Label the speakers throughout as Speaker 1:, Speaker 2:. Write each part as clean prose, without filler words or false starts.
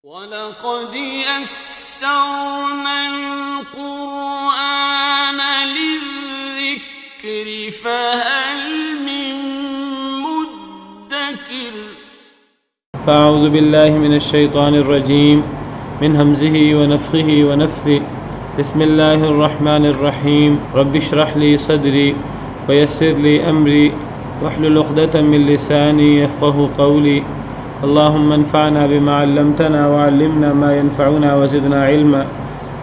Speaker 1: وَلَقَدْ يَسَّرْنَا الْقُرْآنَ لِلذِّكْرِ فَهَلْ مِن مُّدَّكِرٍ
Speaker 2: فأعوذ بالله من الشيطان الرجيم من همزه ونفخه ونفثه بسم الله الرحمن الرحيم رب اشرح لي صدري ويسر لي أمري واحلل عقدة من لساني يفقهوا قولي اللهم انفعنا بما علمتنا وعلمنا ما ينفعنا وزدنا علما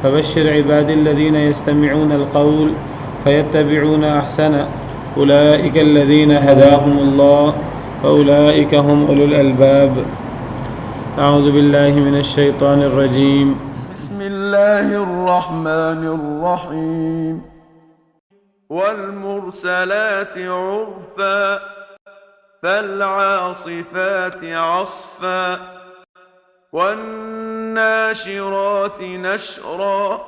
Speaker 2: فبشر عبادي الذين يستمعون القول فيتبعون أحسنه أولئك الذين هداهم الله وأولئك هم أولو الألباب أعوذ بالله من الشيطان الرجيم
Speaker 3: بسم الله الرحمن الرحيم والمرسلات عرفا فالعاصفات عصفا والناشرات نشرا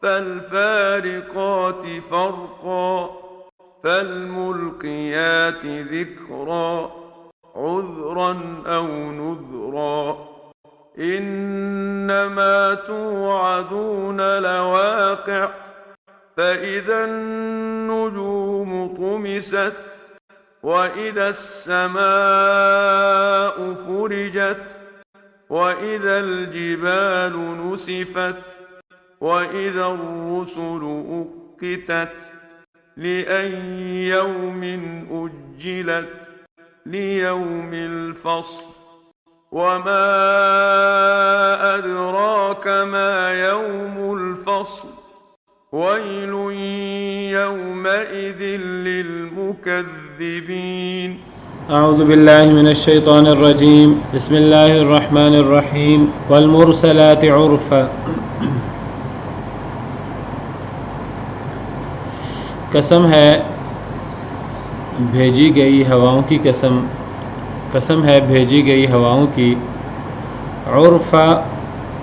Speaker 3: فالفارقات فرقا فالملقيات ذكرا عذرا أو نذرا إنما توعدون لواقع فإذا النجوم طمست وإذا السماء فرجت وإذا الجبال نسفت وإذا الرسل أقتت لأي يوم أجلت ليوم الفصل وما أدراك ما يوم الفصل ويل يومئذ للمكذبين
Speaker 2: أعوذ بالله من الشيطان الرجيم بسم الله الرحمن الرحيم والمرسلات عرفا قسم ہے بھیجی گئی ہواؤں کی قسم ہے بھیجی گئی ہواؤں کی عرفا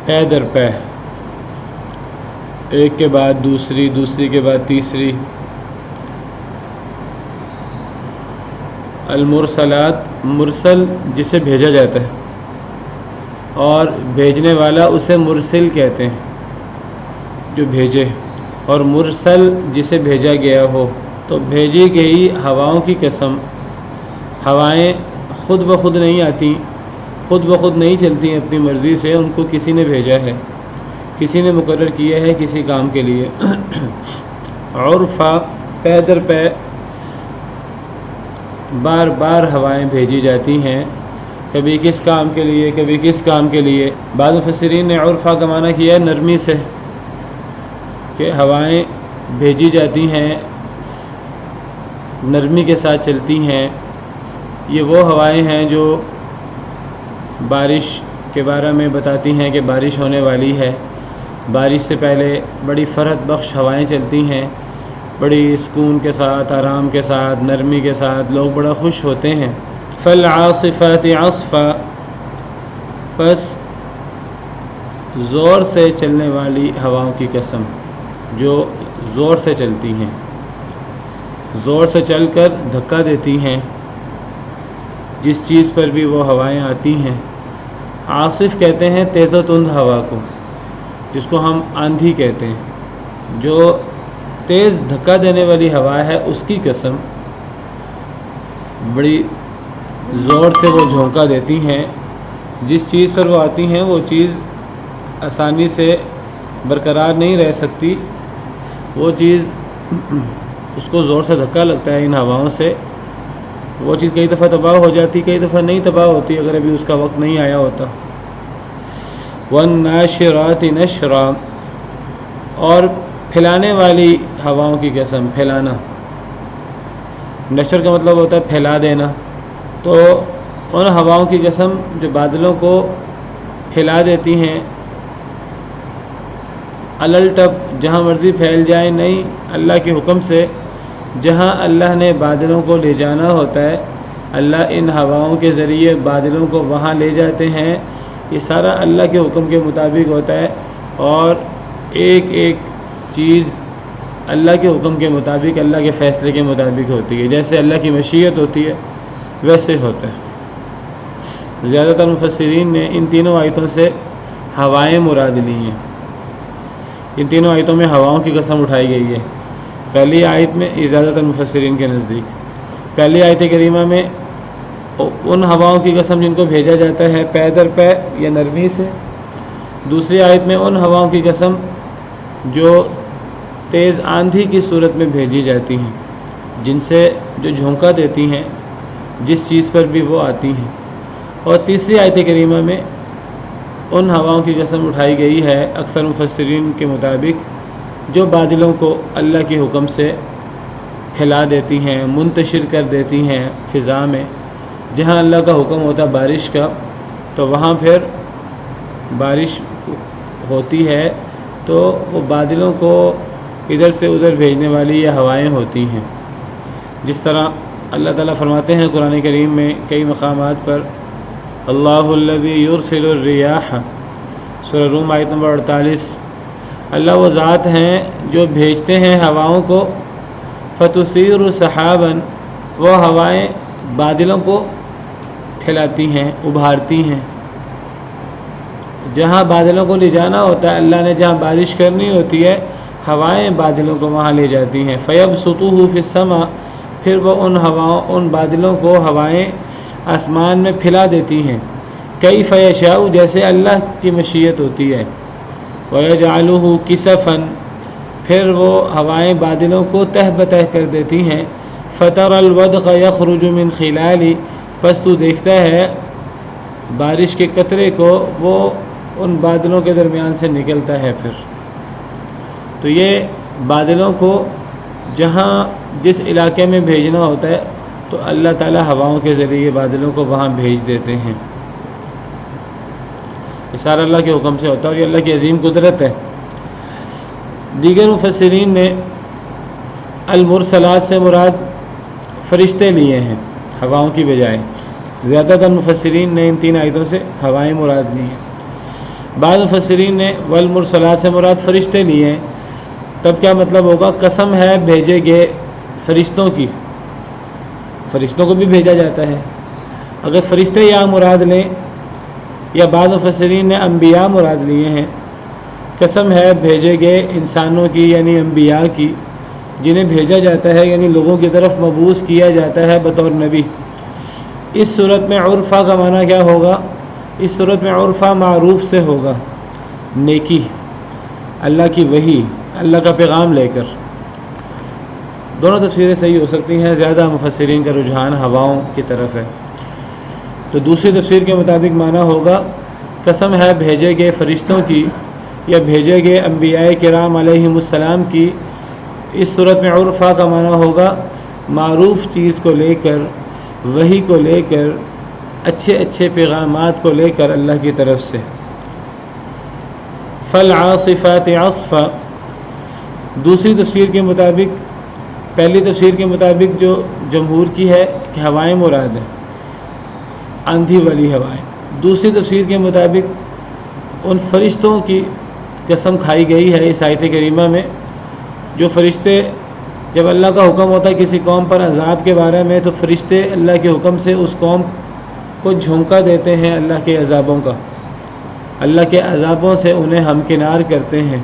Speaker 2: پے در پے ایک کے بعد دوسری دوسری کے بعد تیسری المرسلات مرسل جسے بھیجا جاتا ہے اور بھیجنے والا اسے مرسل کہتے ہیں جو بھیجے اور مرسل جسے بھیجا گیا ہو تو بھیجی گئی ہواؤں کی قسم ہوائیں خود بخود نہیں آتی خود بخود نہیں چلتی ہیں اپنی مرضی سے ان کو کسی نے بھیجا ہے کسی نے مقرر کیا ہے کسی کام کے لیے عرفا پے در پے بار بار ہوائیں بھیجی جاتی ہیں کبھی کس کام کے لیے کبھی کس کام کے لیے بعض مفسرین نے عرفا کا معنی کیا ہے نرمی سے کہ ہوائیں بھیجی جاتی ہیں نرمی کے ساتھ چلتی ہیں یہ وہ ہوائیں ہیں جو بارش کے بارے میں بتاتی ہیں کہ بارش ہونے والی ہے بارش سے پہلے بڑی فرحت بخش ہوائیں چلتی ہیں بڑی سکون کے ساتھ آرام کے ساتھ نرمی کے ساتھ لوگ بڑا خوش ہوتے ہیں فالعاصفات عصفا پس زور سے چلنے والی ہواؤں کی قسم جو زور سے چلتی ہیں زور سے چل کر دھکا دیتی ہیں جس چیز پر بھی وہ ہوائیں آتی ہیں عاصف کہتے ہیں تیز و تند ہوا کو جس کو ہم آندھی کہتے ہیں جو تیز دھکا دینے والی ہوا ہے اس کی قسم بڑی زور سے وہ جھونکا دیتی ہیں جس چیز پر وہ آتی ہیں وہ چیز آسانی سے برقرار نہیں رہ سکتی وہ چیز اس کو زور سے دھکا لگتا ہے ان ہواؤں سے وہ چیز کئی دفعہ تباہ ہو جاتی کئی دفعہ نہیں تباہ ہوتی اگر ابھی اس کا وقت نہیں آیا ہوتا والناشرات نشرا اور پھیلانے والی ہواؤں کی قسم پھیلانا نشر کا مطلب ہوتا ہے پھیلا دینا تو ان ہواؤں کی قسم جو بادلوں کو پھیلا دیتی ہیں الٹپ جہاں مرضی پھیل جائے نہیں اللہ کے حکم سے جہاں اللہ نے بادلوں کو لے جانا ہوتا ہے اللہ ان ہواؤں کے ذریعے بادلوں کو وہاں لے جاتے ہیں یہ سارا اللہ کے حکم کے مطابق ہوتا ہے اور ایک ایک چیز اللہ کے حکم کے مطابق اللہ کے فیصلے کے مطابق ہوتی ہے جیسے اللہ کی مشیت ہوتی ہے ویسے ہوتا ہے زیادہ تر مفسرین نے ان تینوں آیتوں سے ہوائیں مراد لی ہیں۔ ان تینوں آیتوں میں ہواؤں کی قسم اٹھائی گئی ہے۔ پہلی آیت میں یہ زیادہ تر مفسرین کے نزدیک، پہلی آیت کریمہ میں ان ہواؤں کی قسم جن کو بھیجا جاتا ہے پے در پے یا نرمی سے، دوسری آیت میں ان ہواؤں کی قسم جو تیز آندھی کی صورت میں بھیجی جاتی ہیں، جن سے جو جھونکا دیتی ہیں جس چیز پر بھی وہ آتی ہیں، اور تیسری آیت کریمہ میں ان ہواؤں کی قسم اٹھائی گئی ہے اکثر مفسرین کے مطابق جو بادلوں کو اللہ کے حکم سے پھیلا دیتی ہیں، منتشر کر دیتی ہیں فضا میں۔ جہاں اللہ کا حکم ہوتا بارش کا تو وہاں پھر بارش ہوتی ہے، تو وہ بادلوں کو ادھر سے ادھر بھیجنے والی یہ ہوائیں ہوتی ہیں۔ جس طرح اللہ تعالیٰ فرماتے ہیں قرآن کریم میں کئی مقامات پر، اللہ الذی یرسل الریاح، سورہ روم آیت نمبر 48، اللہ وہ ذات ہیں جو بھیجتے ہیں ہواؤں کو، فتثیر سحابا، وہ ہوائیں بادلوں کو پھیلاتی ہیں، ابھارتی ہیں۔ جہاں بادلوں کو لے جانا ہوتا ہے، اللہ نے جہاں بارش کرنی ہوتی ہے، ہوائیں بادلوں کو وہاں لے جاتی ہیں۔ فیبسطوہ فی السماء، پھر وہ ان بادلوں کو ہوائیں آسمان میں پھیلا دیتی ہیں، کیف یشاء، جیسے اللہ کی مشیت ہوتی ہے۔ ویجعلہ کسفا، پھر وہ ہوائیں بادلوں کو تہ بتہ کر دیتی ہیں۔ فتری الودق یخرج من خلال، پس تو دیکھتا ہے بارش کے قطرے کو وہ ان بادلوں کے درمیان سے نکلتا ہے۔ پھر تو یہ بادلوں کو جہاں جس علاقے میں بھیجنا ہوتا ہے تو اللہ تعالیٰ ہواؤں کے ذریعے بادلوں کو وہاں بھیج دیتے ہیں۔ یہ سارا اللہ کے حکم سے ہوتا ہے اور یہ اللہ کی عظیم قدرت ہے۔ دیگر مفسرین نے المرسلات سے مراد فرشتے لیے ہیں ہواؤں کی بجائے۔ زیادہ تر مفسرین نے ان تین آیتوں سے ہوائیں مراد لی ہیں۔ بعض مفسرین نے والمرسلات سے مراد فرشتے لیے ہیں۔ تب کیا مطلب ہوگا؟ قسم ہے بھیجے گئے فرشتوں کی، فرشتوں کو بھی بھیجا جاتا ہے۔ اگر فرشتے یا مراد لیں، یا بعض مفسرین نے انبیاء مراد لیے ہیں، قسم ہے بھیجے گئے انسانوں کی یعنی انبیاء کی، جنہیں بھیجا جاتا ہے یعنی لوگوں کی طرف مبعوث کیا جاتا ہے بطور نبی۔ اس صورت میں عرفہ کا معنی کیا ہوگا؟ اس صورت میں عرفہ معروف سے ہوگا، نیکی، اللہ کی وحی، اللہ کا پیغام لے کر۔ دونوں تفسیریں صحیح ہو سکتی ہیں، زیادہ مفسرین کا رجحان ہواؤں کی طرف ہے۔ تو دوسری تفسیر کے مطابق معنی ہوگا قسم ہے بھیجے گئے فرشتوں کی یا بھیجے گئے انبیاء کرام علیہم السلام کی۔ اس صورت میں عرفہ کا معنی ہوگا معروف چیز کو لے کر، وحی کو لے کر، اچھے اچھے پیغامات کو لے کر اللہ کی طرف سے۔ فالعاصفات عصفا، دوسری تفسیر کے مطابق، پہلی تفسیر کے مطابق جو جمہور کی ہے کہ ہوائیں مراد ہیں، آندھی والی ہوائیں۔ دوسری تفسیر کے مطابق ان فرشتوں کی قسم کھائی گئی ہے اس آیت کریمہ میں، جو فرشتے جب اللہ کا حکم ہوتا ہے کسی قوم پر عذاب کے بارے میں، تو فرشتے اللہ کے حکم سے اس قوم کو جھونکا دیتے ہیں اللہ کے عذابوں کا، اللہ کے عذابوں سے انہیں ہمکنار کرتے ہیں،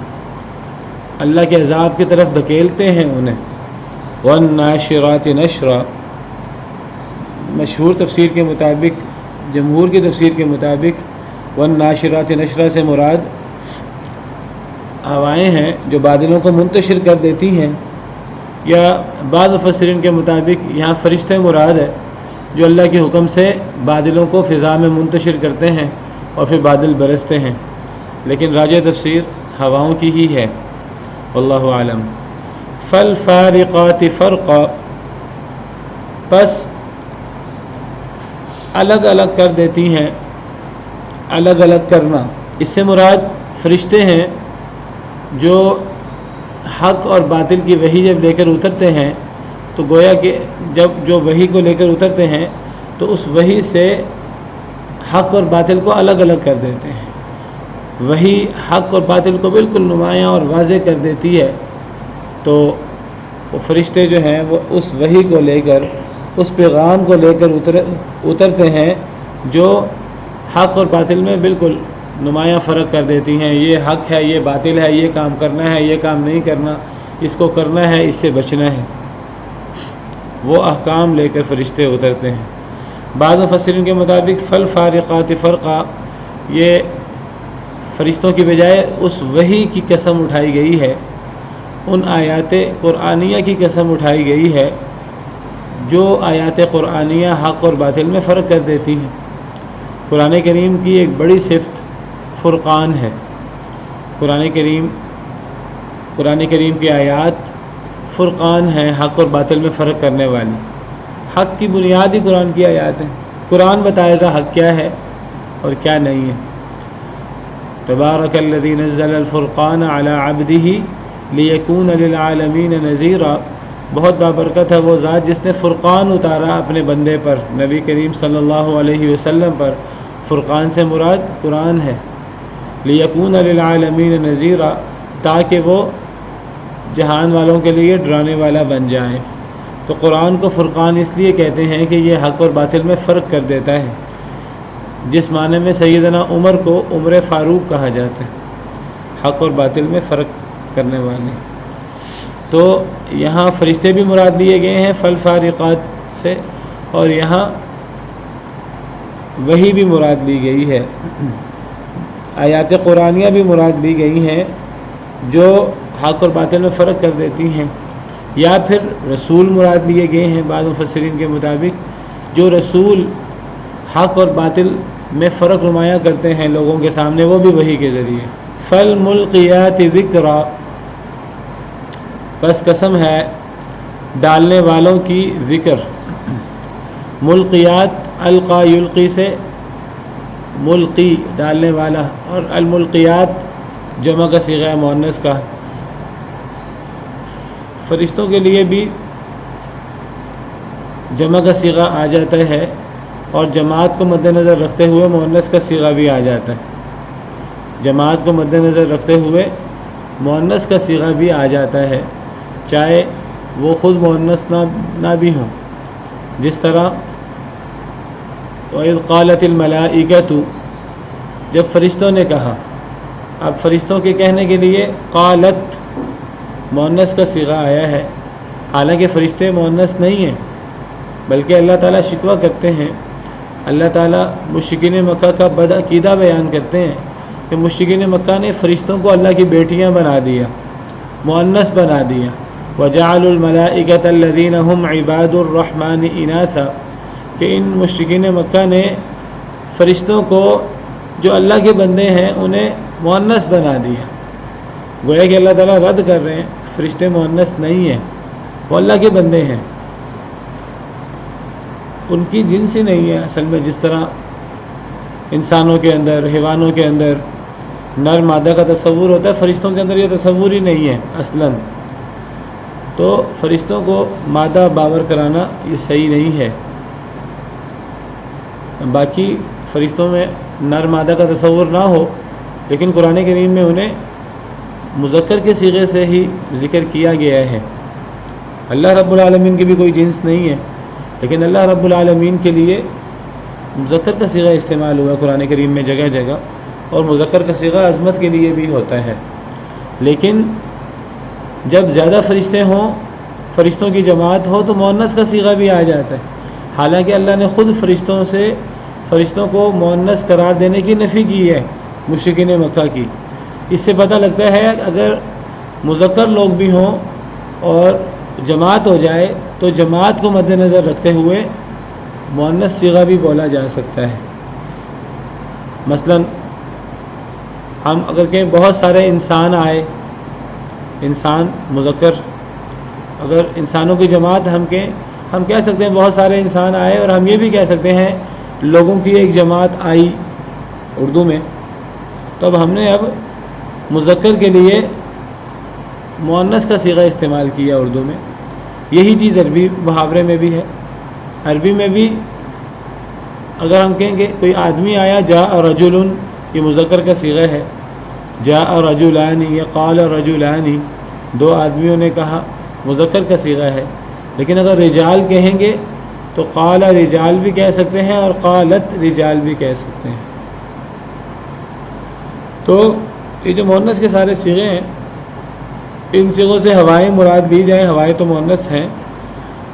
Speaker 2: اللہ کے عذاب کی طرف دھکیلتے ہیں انہیں۔ والناشرات نشرا، مشہور تفسیر کے مطابق، جمہور کی تفسیر کے مطابق والناشرات نشرا سے مراد ہوائیں ہیں جو بادلوں کو منتشر کر دیتی ہیں، یا بعض مفسرین کے مطابق یہاں فرشتے مراد ہے جو اللہ کے حکم سے بادلوں کو فضا میں منتشر کرتے ہیں اور پھر بادل برستے ہیں، لیکن راجح تفسیر ہواؤں کی ہی ہے، واللہ عالم۔ فالفارقات فرقا، پس الگ الگ کر دیتی ہیں، الگ الگ کرنا، اس سے مراد فرشتے ہیں جو حق اور باطل کی وحی جب لے کر اترتے ہیں تو گویا کہ جب جو وحی کو لے کر اترتے ہیں تو اس وحی سے حق اور باطل کو الگ الگ کر دیتے ہیں۔ وحی حق اور باطل کو بالکل نمایاں اور واضح کر دیتی ہے، تو وہ فرشتے جو ہیں وہ اس وحی کو لے کر، اس پیغام کو لے کر اترتے ہیں جو حق اور باطل میں بالکل نمایاں فرق کر دیتی ہیں. یہ حق ہے، یہ باطل ہے، یہ کام کرنا ہے، یہ کام نہیں کرنا، اس کو کرنا ہے، اس سے بچنا ہے. وہ احکام لے کر فرشتے اترتے ہیں. بعض مفسرین کے مطابق فالفارقات فرقا، یہ فرشتوں کی بجائے اس وحی کی قسم اٹھائی گئی ہے، ان آیات قرآنیہ کی قسم اٹھائی گئی ہے جو آیات قرآنیہ حق اور باطل میں فرق کر دیتی ہیں. قرآن کریم کی ایک بڑی صفت فرقان ہے. قرآن کریم کی آیات فرقان ہیں، حق اور باطل میں فرق کرنے والی. حق کی بنیاد ہی قرآن کی آیات ہیں. قرآن بتائے گا حق کیا ہے اور کیا نہیں ہے. تبارک الذی نزل الفرقان علی عبدہ لیکون للعالمین نذیرا، بہت بابرکت ہے وہ ذات جس نے فرقان اتارا اپنے بندے پر، نبی کریم صلی اللہ علیہ وسلم پر. فرقان سے مراد قرآن ہے. لیکون للعالمین نذیرا، تاکہ وہ جہان والوں کے لیے ڈرانے والا بن جائیں. تو قرآن کو فرقان اس لیے کہتے ہیں کہ یہ حق اور باطل میں فرق کر دیتا ہے. جس معنی میں سیدنا عمر کو عمر فاروق کہا جاتا ہے، حق اور باطل میں فرق کرنے والے. تو یہاں فرشتے بھی مراد لیے گئے ہیں فالفارقات سے، اور یہاں وحی بھی مراد لی گئی ہے. آیات قرآنیہ بھی مراد لی گئی ہیں جو حق اور باطل میں فرق کر دیتی ہیں. یا پھر رسول مراد لیے گئے ہیں بعض مفسرین کے مطابق، جو رسول حق اور باطل میں فرق نمایاں کرتے ہیں لوگوں کے سامنے، وہ بھی وحی کے ذریعے. فالملقیات ذکرا، بس قسم ہے ڈالنے والوں کی ذکر. ملقیات القا یلقی سے ملقی ڈالنے والا، اور الملقیات جمع کا صیغہ مؤنث کا. فرشتوں کے لیے بھی جمع کا صیغہ آ جاتا ہے، اور جماعت کو مد نظر رکھتے ہوئے مؤنث کا صیغہ بھی آ جاتا ہے. جماعت کو مد نظر رکھتے ہوئے مؤنث کا صیغہ بھی آ جاتا ہے، چاہے وہ خود مؤنث نہ بھی ہوں. جس طرح وَإِذْ قَالَتِ الْمَلَائِكَةُ، جب فرشتوں نے کہا. اب فرشتوں کے کہنے کے لیے قالت مؤنث کا صیغہ آیا ہے، حالانکہ فرشتے مؤنث نہیں ہیں، بلکہ اللہ تعالیٰ شکوہ کرتے ہیں. اللہ تعالیٰ مشرکین مکہ کا بد عقیدہ بیان کرتے ہیں کہ مشرکین مکہ نے فرشتوں کو اللہ کی بیٹیاں بنا دیا، مؤنث بنا دیا. وَجَعَلُوا الْمَلَائِكَةَ الَّذِينَ هُمْ عِبَادُ الرَّحْمَنِ إِنَاثًا، کہ ان مشرکین مکہ نے فرشتوں کو جو اللہ کے بندے ہیں انہیں مؤنث بنا دیا. گویا کہ اللہ تعالیٰ رد کر رہے ہیں فرشتے مؤنث نہیں ہیں، وہ اللہ کے بندے ہیں. ان کی جنس ہی نہیں ہے اصل میں. جس طرح انسانوں کے اندر، حیوانوں کے اندر نر مادہ کا تصور ہوتا ہے، فرشتوں کے اندر یہ تصور ہی نہیں ہے اصلاً. تو فرشتوں کو مادہ باور کرانا یہ صحیح نہیں ہے. باقی فرشتوں میں نر مادہ کا تصور نہ ہو، لیکن قرآن کریم میں انہیں مذکر کے صیغے سے ہی ذکر کیا گیا ہے. اللہ رب العالمین کی بھی کوئی جنس نہیں ہے، لیکن اللہ رب العالمین کے لیے مذکر کا صیغہ استعمال ہوا قرآن کریم میں جگہ جگہ، اور مذکر کا صیغہ عظمت کے لیے بھی ہوتا ہے. لیکن جب زیادہ فرشتے ہوں، فرشتوں کی جماعت ہو، تو مؤنث کا صیغہ بھی آ جاتا ہے. حالانکہ اللہ نے خود فرشتوں کو مؤنث قرار دینے کی نفی کی ہے مشرکین مکہ کی. اس سے پتہ لگتا ہے اگر مذکر لوگ بھی ہوں اور جماعت ہو جائے تو جماعت کو مد نظر رکھتے ہوئے مؤنث صیغہ بھی بولا جا سکتا ہے. مثلا ہم اگر کہیں بہت سارے انسان آئے، انسان مذکر، اگر انسانوں کی جماعت ہم کہہ سکتے ہیں بہت سارے انسان آئے، اور ہم یہ بھی کہہ سکتے ہیں لوگوں کی ایک جماعت آئی اردو میں. تو اب ہم نے مذکر کے لیے مؤنث کا صیغہ استعمال کیا اردو میں. یہی چیز عربی محاورے میں بھی ہے. عربی میں بھی اگر ہم کہیں گے کوئی آدمی آیا، جاء رجل، یہ مذکر کا صیغہ ہے. جاء رجلان یا قال رجلان، دو آدمیوں نے کہا، مذکر کا صیغہ ہے. لیکن اگر رجال کہیں گے تو قال رجال بھی کہہ سکتے ہیں اور قالت رجال بھی کہہ سکتے ہیں. تو یہ جو مؤنث کے سارے صیغے ہیں، ان صیغوں سے ہوائیں مراد لی جائیں، ہوائیں تو مؤنث ہیں،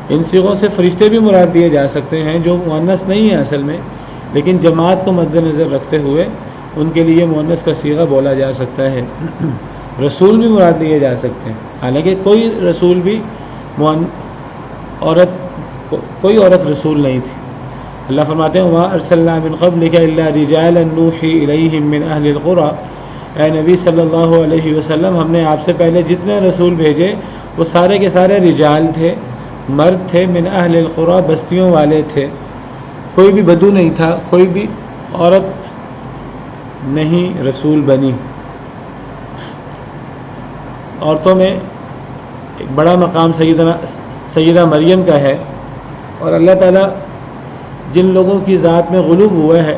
Speaker 2: ان صیغوں سے فرشتے بھی مراد لیے جا سکتے ہیں جو مؤنث نہیں ہیں اصل میں، لیکن جماعت کو مد نظر رکھتے ہوئے ان کے لیے مؤنث کا صیغہ بولا جا سکتا ہے۔ رسول بھی مراد لیے جا سکتے ہیں، حالانکہ کوئی رسول بھی کوئی عورت رسول نہیں تھی۔ اللہ فرماتے ہیں وَمَا أَرْسَلْنَا مِنْ قَبْلِكَ إِلَّا رِجَالًا نُوحِي إِلَيْهِمْ مِنْ أَهْلِ الْقُرَىٰ، اے نبی صلی اللہ علیہ وسلم، ہم نے آپ سے پہلے جتنے رسول بھیجے وہ سارے کے سارے رجال تھے، مرد تھے، من اہل القریٰ، بستیوں والے تھے، کوئی بھی بدو نہیں تھا، کوئی بھی عورت نہیں رسول بنی۔ عورتوں میں ایک بڑا مقام سیدہ مریم کا ہے، اور اللہ تعالیٰ جن لوگوں کی ذات میں غلوب ہوا ہے،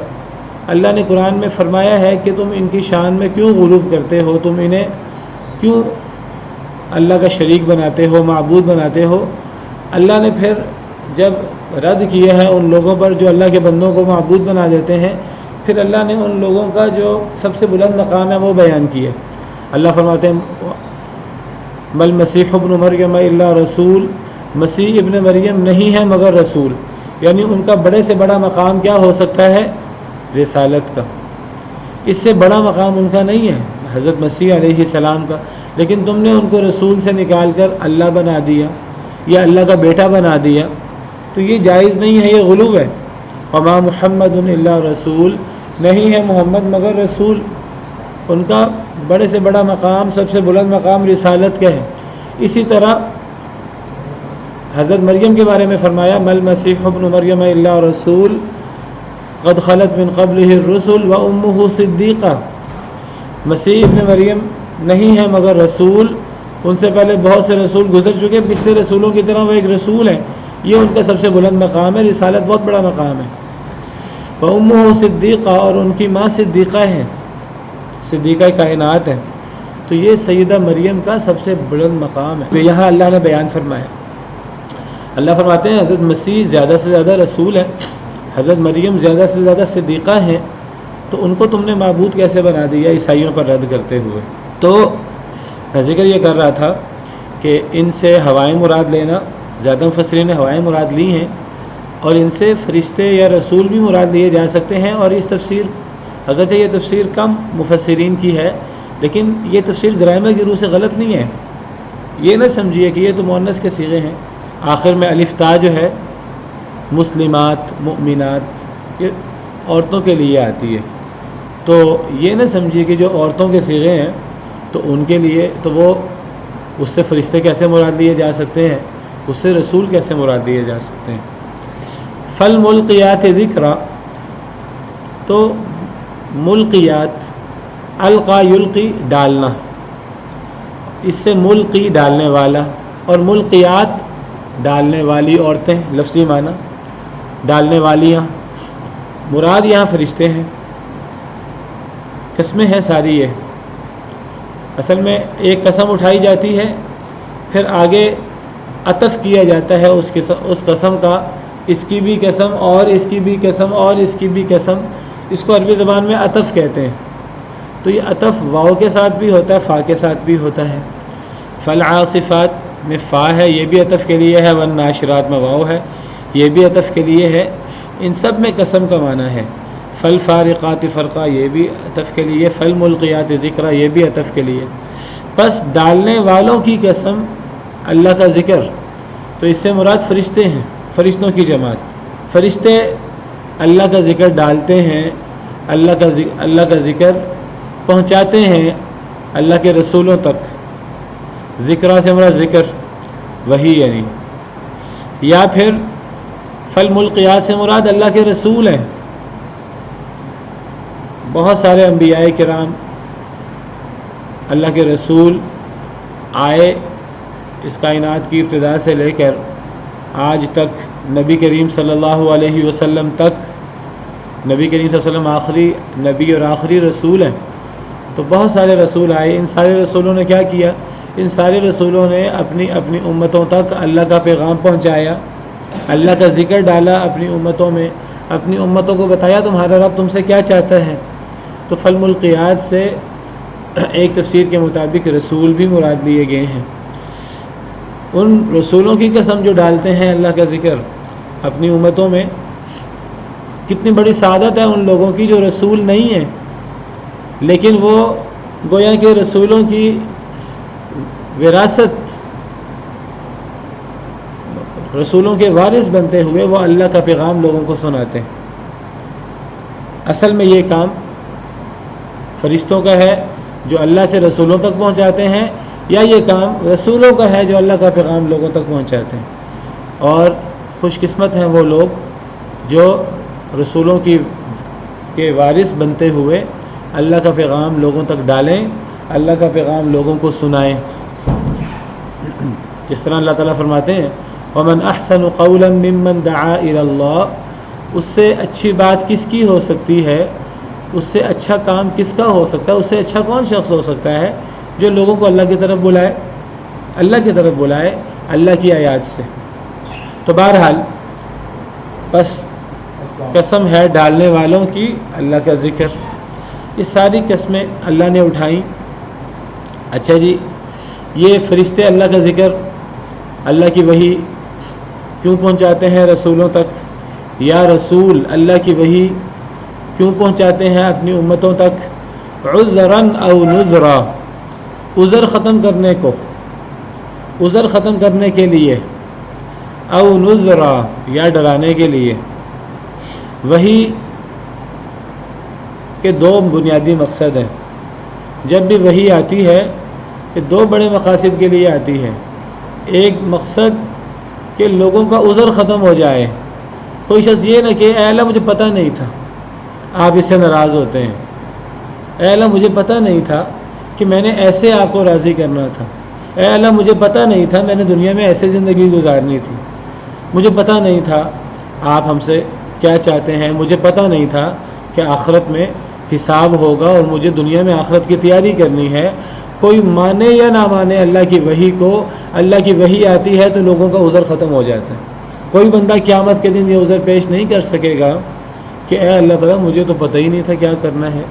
Speaker 2: اللہ نے قرآن میں فرمایا ہے کہ تم ان کی شان میں کیوں غلوب کرتے ہو، تم انہیں کیوں اللہ کا شریک بناتے ہو، معبود بناتے ہو۔ اللہ نے پھر جب رد کیا ہے ان لوگوں پر جو اللہ کے بندوں کو معبود بنا دیتے ہیں، پھر اللہ نے ان لوگوں کا جو سب سے بلند مقام ہے وہ بیان کیا۔ اللہ فرماتے ہیں مل مسیح ابن مریم الا رسول، مسیح ابن مریم نہیں ہے مگر رسول، یعنی ان کا بڑے سے بڑا مقام کیا ہو سکتا ہے؟ رسالت کا۔ اس سے بڑا مقام ان کا نہیں ہے حضرت مسیح علیہ السلام کا، لیکن تم نے ان کو رسول سے نکال کر اللہ بنا دیا یا اللہ کا بیٹا بنا دیا، تو یہ جائز نہیں ہے، یہ غلوب ہے۔ وما محمد الا رسول، نہیں ہے محمد مگر رسول۔ ان کا بڑے سے بڑا مقام، سب سے بلند مقام رسالت کا ہے۔ اسی طرح حضرت مریم کے بارے میں فرمایا مل مسیح ابن مریم الا رسول قد خلت من قبلہ الرسل وامہ صدیقہ، مسیح ابن مریم نہیں ہے مگر رسول، ان سے پہلے بہت سے رسول گزر چکے، پچھلے رسولوں کی طرح وہ ایک رسول ہیں، یہ ان کا سب سے بلند مقام ہے، رسالت بہت بڑا مقام ہے۔ وامہ صدیقہ، اور ان کی ماں صدیقہ ہیں، صدیقہ کائنات ہیں، تو یہ سیدہ مریم کا سب سے بلند مقام ہے، تو یہاں اللہ نے بیان فرمایا۔ اللہ فرماتے ہیں حضرت مسیح زیادہ سے زیادہ رسول ہے، حضرت مریم زیادہ سے زیادہ صدیقہ ہیں، تو ان کو تم نے معبود کیسے بنا دیا عیسائیوں پر رد کرتے ہوئے؟ تو میں ذکر یہ کر رہا تھا کہ ان سے ہوائیں مراد لینا، زیادہ مفسرین نے ہوائیں مراد لی ہیں، اور ان سے فرشتے یا رسول بھی مراد لیے جا سکتے ہیں، اور اس تفسیر اگرچہ یہ تفسیر کم مفسرین کی ہے، لیکن یہ تفسیر گرامر کی روح سے غلط نہیں ہے۔ یہ نہ سمجھیے کہ یہ تو مؤنث کے صیغے ہیں، آخر میں الف تا جو ہے مسلمات، مؤمنات، یہ عورتوں کے لیے آتی ہے، تو یہ نہ سمجھیے کہ جو عورتوں کے صیغے ہیں تو ان کے لیے تو وہ اس سے فرشتے کیسے مراد لیے جا سکتے ہیں، اس سے رسول کیسے مراد لیے جا سکتے ہیں۔ فالملقیات ذکرا، تو ملقیات، القا یلقی ڈالنا، اس سے ملقی ڈالنے والا، اور ملقیات ڈالنے والی عورتیں، لفظی معنی ڈالنے والیاں، مراد یہاں فرشتے ہیں۔ قسمیں ہیں ساری، یہ اصل میں ایک قسم اٹھائی جاتی ہے، پھر آگے عطف کیا جاتا ہے اس قسم کا، اس کی بھی قسم اور اس کی بھی قسم اور اس کی بھی قسم، اس کو عربی زبان میں عطف کہتے ہیں۔ تو یہ عطف واو کے ساتھ بھی ہوتا ہے، فا کے ساتھ بھی ہوتا ہے۔ فالعاصفات میں فا ہے، یہ بھی عطف کے لیے ہے، والناشرات میں واو ہے، یہ بھی عطف کے لیے ہے، ان سب میں قسم کا معنی ہے۔ فالفارقات فرقہ، یہ بھی عطف کے لیے، فالملقیات ذکرہ، یہ بھی عطف کے لیے۔ بس ڈالنے والوں کی قسم، اللہ کا ذکر، تو اس سے مراد فرشتے ہیں، فرشتوں کی جماعت۔ فرشتے اللہ کا ذکر ڈالتے ہیں، اللہ کا ذکر پہنچاتے ہیں اللہ کے رسولوں تک۔ ذکرہ سے مراد ذکر وہی، یعنی یا پھر فالملقیات سے مراد اللہ کے رسول ہیں۔ بہت سارے انبیاء کرام، اللہ کے رسول آئے اس کائنات کی ابتدا سے لے کر آج تک، نبی کریم صلی اللہ علیہ وسلم تک، نبی کریم صلی اللہ علیہ وسلم آخری نبی اور آخری رسول ہیں، تو بہت سارے رسول آئے۔ ان سارے رسولوں نے کیا کیا؟ ان سارے رسولوں نے اپنی امتوں تک اللہ کا پیغام پہنچایا، اللہ کا ذکر ڈالا اپنی امتوں میں، اپنی امتوں کو بتایا تمہارا رب تم سے کیا چاہتا ہے، تو فالملقیات سے ایک تفسیر کے مطابق رسول بھی مراد لیے گئے ہیں۔ ان رسولوں کی قسم جو ڈالتے ہیں اللہ کا ذکر اپنی امتوں میں، کتنی بڑی سعادت ہے ان لوگوں کی جو رسول نہیں ہیں، لیکن وہ گویا کہ رسولوں کی وراثت، رسولوں کے وارث بنتے ہوئے وہ اللہ کا پیغام لوگوں کو سناتے ہیں۔ اصل میں یہ کام فرشتوں کا ہے جو اللہ سے رسولوں تک پہنچاتے ہیں، یا یہ کام رسولوں کا ہے جو اللہ کا پیغام لوگوں تک پہنچاتے ہیں؟ اور خوش قسمت ہیں وہ لوگ جو رسولوں کے وارث بنتے ہوئے اللہ کا پیغام لوگوں تک ڈالیں، اللہ کا پیغام لوگوں کو سنائیں۔ جس طرح اللہ تعالیٰ فرماتے ہیں وَمَنْ أَحْسَنُ قَوْلًا مِّمَّنْ دَعَا إِلَى اللَّهِ، اس سے اچھی بات کس کی ہو سکتی ہے، اس سے اچھا کام کس کا ہو سکتا ہے، اس سے اچھا کون شخص ہو سکتا ہے جو لوگوں کو اللہ کی طرف بلائے، اللہ کی طرف بلائے اللہ کی آیات سے۔ تو بہرحال بس قسم ہے ڈالنے والوں کی اللہ کا ذکر، یہ ساری قسمیں اللہ نے اٹھائیں۔ اچھا جی، یہ فرشتے اللہ کا ذکر، اللہ کی وحی کیوں پہنچاتے ہیں رسولوں تک، یا رسول اللہ کی وحی کیوں پہنچاتے ہیں اپنی امتوں تک؟ عذراً او نذرا، عذر ختم کرنے کو، عذر ختم کرنے کے لیے، او نذرا یا ڈرانے کے لیے۔ وحی کے دو بنیادی مقصد ہیں۔ جب بھی وحی آتی ہے کہ دو بڑے مقاصد کے لیے آتی ہے۔ ایک مقصد کہ لوگوں کا عذر ختم ہو جائے، کوئی شخص یہ نہ کہ اے اللہ مجھے پتہ نہیں تھا، آپ اس سے ناراض ہوتے ہیں، اے اللہ مجھے پتہ نہیں تھا کہ میں نے ایسے آپ کو راضی کرنا تھا، اے اللہ مجھے پتہ نہیں تھا میں نے دنیا میں ایسے زندگی گزارنی تھی، مجھے پتہ نہیں تھا آپ ہم سے کیا چاہتے ہیں، مجھے پتہ نہیں تھا کہ آخرت میں حساب ہوگا اور مجھے دنیا میں آخرت کی تیاری کرنی ہے۔ کوئی مانے یا نہ مانے اللہ کی وحی کو، اللہ کی وحی آتی ہے تو لوگوں کا عذر ختم ہو جاتا ہے۔ کوئی بندہ قیامت کے دن یہ عذر پیش نہیں کر سکے گا کہ اے اللہ تعالیٰ مجھے تو پتہ ہی نہیں تھا کیا کرنا ہے۔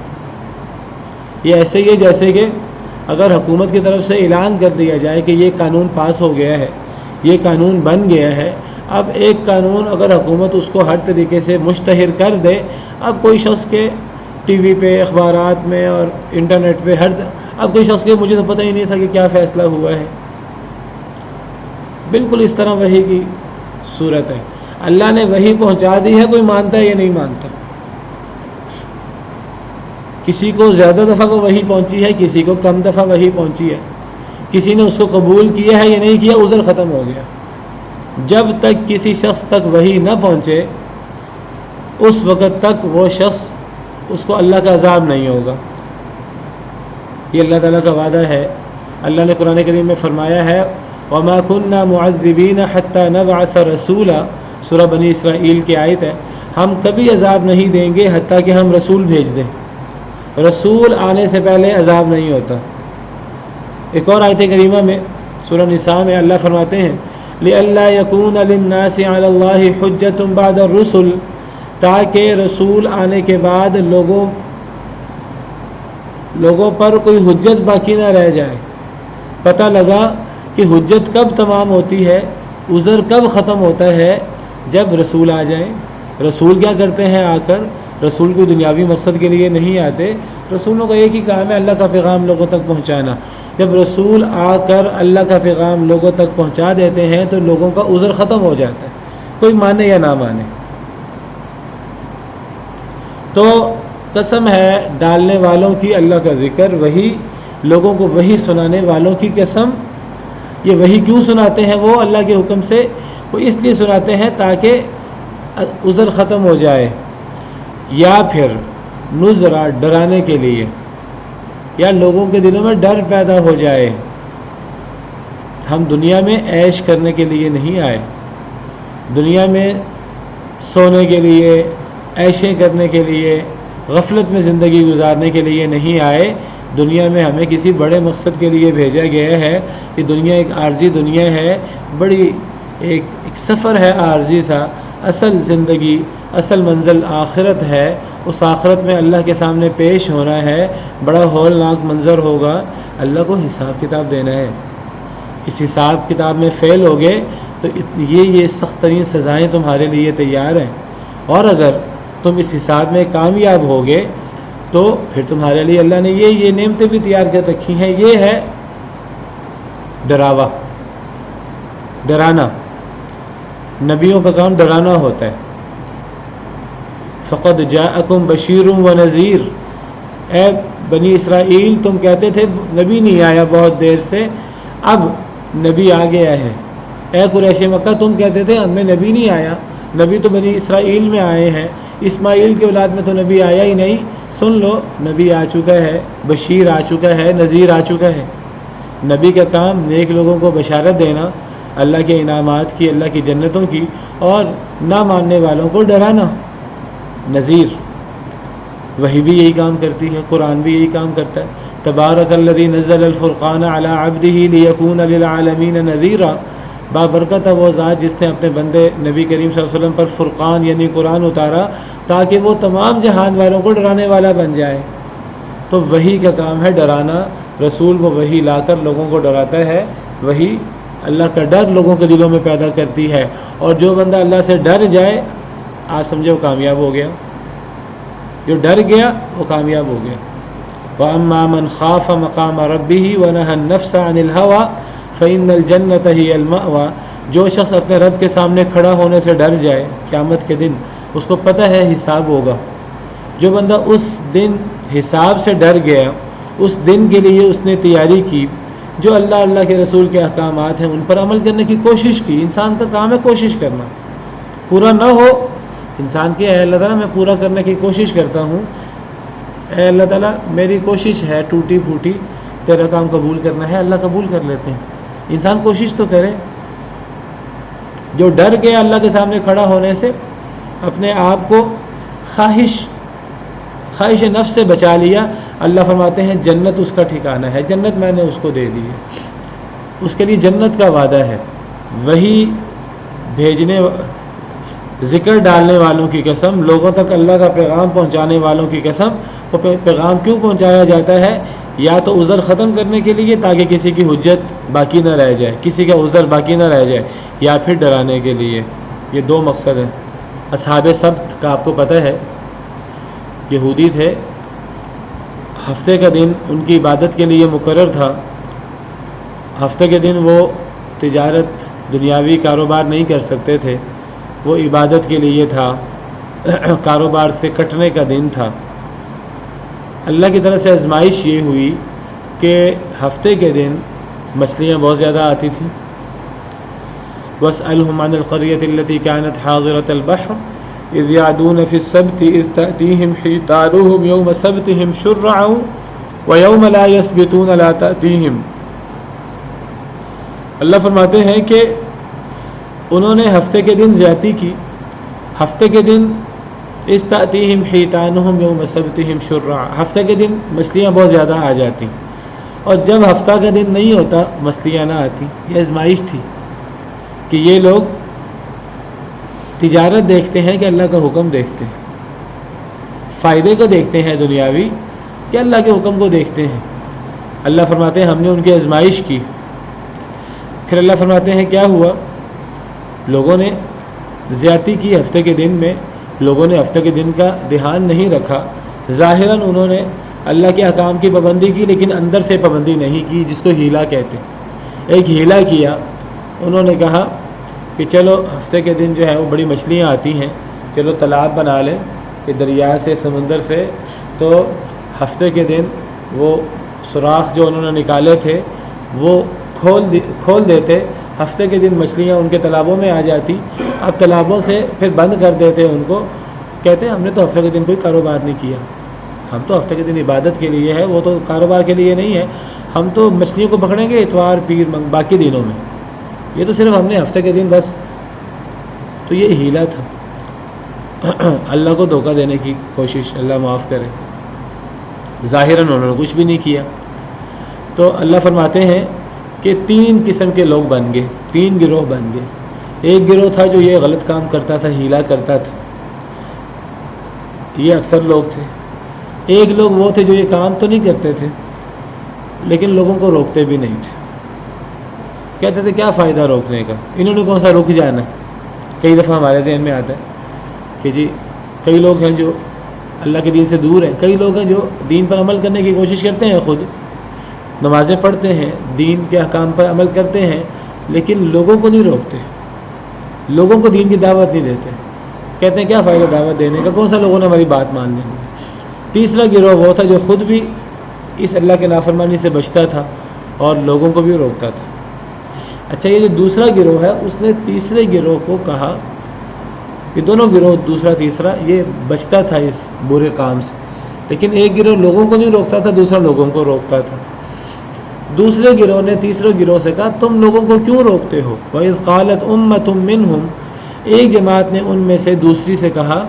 Speaker 2: یہ ایسے ہی ہے جیسے کہ اگر حکومت کی طرف سے اعلان کر دیا جائے کہ یہ قانون پاس ہو گیا ہے، یہ قانون بن گیا ہے، اب ایک قانون اگر حکومت اس کو ہر طریقے سے مشتہر کر دے، اب کوئی شخص کے ٹی وی پہ، اخبارات میں اور انٹرنیٹ پہ اب کوئی شخص کے مجھے تو پتہ ہی نہیں تھا کہ کیا فیصلہ ہوا ہے۔ بالکل اس طرح وحی کی صورت ہے، اللہ نے وحی پہنچا دی ہے، کوئی مانتا ہے یا نہیں مانتا۔ کسی کو زیادہ دفعہ وہ وحی پہنچی ہے، کسی کو کم دفعہ وحی پہنچی ہے، کسی نے اس کو قبول کیا ہے یا نہیں کیا، عذر ختم ہو گیا۔ جب تک کسی شخص تک وحی نہ پہنچے اس وقت تک وہ شخص، اس کو اللہ کا عذاب نہیں ہوگا۔ یہ اللہ تعالیٰ کا وعدہ ہے۔ اللہ نے قرآن کریم میں فرمایا ہے وَمَا كُنَّا مُعَذِّبِينَ حَتَّى نَبْعَثَ رَسُولًا، سورہ بنی اسرائیل کی آیت ہے، ہم کبھی عذاب نہیں دیں گے حتیٰ کہ ہم رسول بھیج دیں۔ رسول آنے سے پہلے عذاب نہیں ہوتا۔ ایک اور آیت کریمہ میں سورہ نساء میں اللہ فرماتے ہیں لِأَلَّا يَكُونَ لِلنَّاسِ عَلَى اللَّهِ حُجَّةٌ بَعْدَ الرُّسُلِ، تاکہ رسول آنے کے بعد لوگوں پر کوئی حجت باقی نہ رہ جائے۔ پتہ لگا کہ حجت کب تمام ہوتی ہے، عذر کب ختم ہوتا ہے، جب رسول آ جائیں۔ رسول کیا کرتے ہیں؟ آ کر رسول کوئی دنیاوی مقصد کے لیے نہیں آتے، رسولوں کا ایک ہی کام ہے اللہ کا پیغام لوگوں تک پہنچانا۔ جب رسول آ کر اللہ کا پیغام لوگوں تک پہنچا دیتے ہیں تو لوگوں کا عذر ختم ہو جاتا ہے، کوئی مانے یا نہ مانے۔ تو قسم ہے ڈالنے والوں کی اللہ کا ذکر، وہی لوگوں کو وہی سنانے والوں کی قسم۔ یہ وہی کیوں سناتے ہیں وہ اللہ کے حکم سے؟ وہ اس لیے سناتے ہیں تاکہ عذر ختم ہو جائے، یا پھر نذرا ڈرانے کے لیے، یا لوگوں کے دلوں میں ڈر پیدا ہو جائے۔ ہم دنیا میں عیش کرنے کے لیے نہیں آئے، دنیا میں سونے کے لیے، عیشیں کرنے کے لیے، غفلت میں زندگی گزارنے کے لیے نہیں آئے۔ دنیا میں ہمیں کسی بڑے مقصد کے لیے بھیجا گیا ہے۔ یہ دنیا ایک عارضی دنیا ہے، بڑی ایک سفر ہے عارضی سا۔ اصل زندگی، اصل منزل آخرت ہے، اس آخرت میں اللہ کے سامنے پیش ہونا ہے، بڑا ہولناک منظر ہوگا، اللہ کو حساب کتاب دینا ہے۔ اس حساب کتاب میں فیل ہوگے تو یہ سخت ترین سزائیں تمہارے لیے تیار ہیں، اور اگر تم اس حساب میں کامیاب ہوگے تو پھر تمہارے لیے اللہ نے یہ نعمتیں بھی تیار کر رکھی ہیں۔ یہ ہے ڈرانا، نبیوں کا کام ڈرانا ہوتا ہے۔ فقد جاءکم بشیر و نذیر، اے بنی اسرائیل تم کہتے تھے نبی نہیں آیا بہت دیر سے، اب نبی آ گیا ہے۔ اے قریش مکہ تم کہتے تھے ہمیں نبی نہیں آیا، نبی تو بنی اسرائیل میں آئے ہیں، اسماعیل کی اولاد میں تو نبی آیا ہی نہیں، سن لو نبی آ چکا ہے، بشیر آ چکا ہے، نذیر آ چکا ہے۔ نبی کا کام نیک لوگوں کو بشارت دینا اللہ کے انعامات کی، اللہ کی جنتوں کی، اور نہ ماننے والوں کو ڈرانا۔ نذیر وحی بھی یہی کام کرتی ہے، قرآن بھی یہی کام کرتا ہے۔ تبارک الذی نزل الفرقان علی عبدہ لیکون للعالمین نذیرا، بابرکت ہے وہ ذات جس نے اپنے بندے نبی کریم صلی اللہ علیہ وسلم پر فرقان یعنی قرآن اتارا تاکہ وہ تمام جہان والوں کو ڈرانے والا بن جائے۔ تو وحی کا کام ہے ڈرانا، رسول وہ وحی لا کر لوگوں کو ڈراتا ہے، وحی اللہ کا ڈر لوگوں کے دلوں میں پیدا کرتی ہے، اور جو بندہ اللہ سے ڈر جائے آج سمجھے وہ کامیاب ہو گیا، جو ڈر گیا وہ کامیاب ہو گیا۔ وَأَمَّا مَنْ خَافَ مَقَامَ رَبِّهِ وَنَهَى النَّفْسَ عَنِ الْهَوَىٰ فَإِنَّ الْجَنَّةَ هِيَ الْمَأْوَىٰ، جو شخص اپنے رب کے سامنے کھڑا ہونے سے ڈر جائے قیامت کے دن، اس کو پتہ ہے حساب ہوگا، جو بندہ اس دن حساب سے ڈر گیا، اس دن کے لیے اس نے تیاری کی، جو اللہ کے رسول کے احکامات ہیں ان پر عمل کرنے کی کوشش کی۔ انسان کا کام ہے کوشش کرنا، پورا نہ ہو انسان کے، اے اللہ تعالیٰ میں پورا کرنے کی کوشش کرتا ہوں، اے اللہ تعالیٰ میری کوشش ہے ٹوٹی پھوٹی، تیرا کام قبول کرنا ہے، اللہ قبول کر لیتے ہیں۔ انسان کوشش تو کرے۔ جو ڈر گیا اللہ کے سامنے کھڑا ہونے سے، اپنے آپ کو خواہش نفس سے بچا لیا، اللہ فرماتے ہیں جنت اس کا ٹھکانہ ہے، جنت میں نے اس کو دے دی ہے، اس کے لیے جنت کا وعدہ ہے۔ وہی بھیجنے، ذکر ڈالنے والوں کی قسم، لوگوں تک اللہ کا پیغام پہنچانے والوں کی قسم۔ وہ پیغام کیوں پہنچایا جاتا ہے؟ یا تو عذر ختم کرنے کے لیے تاکہ کسی کی حجت باقی نہ رہ جائے، کسی کا عذر باقی نہ رہ جائے، یا پھر ڈرانے کے لیے۔ یہ دو مقصد ہیں۔ اصحاب سبت کا آپ کو پتہ ہے، یہودی تھے، ہفتے کا دن ان کی عبادت کے لیے مقرر تھا۔ ہفتے کے دن وہ تجارت دنیاوی کاروبار نہیں کر سکتے تھے، وہ عبادت کے لیے تھا، کاروبار سے کٹنے کا دن تھا۔ اللہ کی طرف سے آزمائش یہ ہوئی کہ ہفتے کے دن مچھلیاں بہت زیادہ آتی تھیں۔ وَاسْأَلْهُمْ عَنِ الْقَرْيَةِ الَّتِي كَانَتْ حَاضِرَةَ الْبَحْرِ إِذْ يَعْدُونَ فِي السَّبْتِ إِذْ تَأْتِيهِمْ حِيتَانُهُمْ يَوْمَ سَبْتِهِمْ شُرَّعًا وَيَوْمَ لَا يَسْبِتُونَ لَا تَأْتِيهِمْ۔ اللہ فرماتے ہیں کہ انہوں نے ہفتے کے دن زیادتی کی۔ ہفتے کے دن اِذْ تَأْتِيهِمْ حِيتَانُهُمْ يَوْمَ سَبْتِهِمْ شُرَّعًا، ہفتے کے دن مچھلیاں بہت زیادہ آ جاتی، اور جب ہفتہ کا دن نہیں ہوتا مچھلیاں نہ آتی۔ یہ آزمائش تھی کہ یہ لوگ تجارت دیکھتے ہیں کہ اللہ کا حکم دیکھتے ہیں، فائدے کو دیکھتے ہیں دنیاوی کہ اللہ کے حکم کو دیکھتے ہیں۔ اللہ فرماتے ہیں ہم نے ان کی آزمائش کی۔ پھر اللہ فرماتے ہیں کیا ہوا؟ لوگوں نے زیادتی کی ہفتے کے دن میں، لوگوں نے ہفتے کے دن کا دھیان نہیں رکھا، ظاہراً انہوں نے اللہ کے احکام کی پابندی کی لیکن اندر سے پابندی نہیں کی، جس کو ہیلا کہتے ہیں۔ ایک ہیلا کیا، انہوں نے کہا کہ چلو ہفتے کے دن جو ہے وہ بڑی مچھلیاں آتی ہیں، چلو تالاب بنا لیں کہ دریا سے سمندر سے، تو ہفتے کے دن وہ سوراخ جو انہوں نے نکالے تھے وہ کھول دیتے، ہفتے کے دن مچھلیاں ان کے تالابوں میں آ جاتی۔ اب تالابوں سے پھر بند کر دیتے ان کو، کہتے ہیں ہم نے تو ہفتے کے دن کوئی کاروبار نہیں کیا، ہم تو ہفتے کے دن عبادت کے لیے ہے، وہ تو کاروبار کے لیے نہیں ہے، ہم تو مچھلیوں کو پکڑیں گے اتوار پیر باقی دنوں میں، یہ تو صرف ہم نے ہفتے کے دن بس۔ تو یہ ہیلا تھا، اللہ کو دھوکہ دینے کی کوشش، اللہ معاف کرے۔ ظاہراً انہوں نے کچھ بھی نہیں کیا۔ تو اللہ فرماتے ہیں کہ 3 قسم کے لوگ بن گئے، 3 گروہ بن گئے۔ ایک گروہ تھا جو یہ غلط کام کرتا تھا، ہیلا کرتا تھا۔ یہ اکثر لوگ تھے. ایک لوگ وہ تھے جو یہ کام تو نہیں کرتے تھے لیکن لوگوں کو روکتے بھی نہیں تھے. کہتے تھے کیا فائدہ روکنے کا، انہوں نے کون سا رک جانا ہے. کئی دفعہ ہمارے ذہن میں آتا ہے کہ جی کئی لوگ ہیں جو اللہ کے دین سے دور ہیں، کئی لوگ ہیں جو دین پر عمل کرنے کی کوشش کرتے ہیں، خود نمازیں پڑھتے ہیں، دین کے احکام پر عمل کرتے ہیں، لیکن لوگوں کو نہیں روکتے، لوگوں کو دین کی دعوت نہیں دیتے. کہتے ہیں کیا فائدہ دعوت دینے کا، کون سا لوگوں نے ہماری بات مان لی. تیسرا گروہ وہ تھا جو خود بھی اس اللہ کے نافرمانی سے بچتا تھا اور لوگوں کو بھی روکتا تھا. اچھا، یہ جو دوسرا گروہ ہے اس نے تیسرے گروہ کو کہا، یہ دونوں گروہ دوسرا تیسرا یہ بچتا تھا اس برے کام سے، لیکن ایک گروہ لوگوں کو نہیں روکتا تھا، دوسرا لوگوں کو روکتا تھا. دوسرے گروہ نے تیسرے گروہ سے کہا تم لوگوں کو کیوں روکتے ہو. وَإِذْ قَالَتْ أُمَّةٌ مِّنْهُمْ، ایک جماعت نے ان میں سے دوسری سے کہا.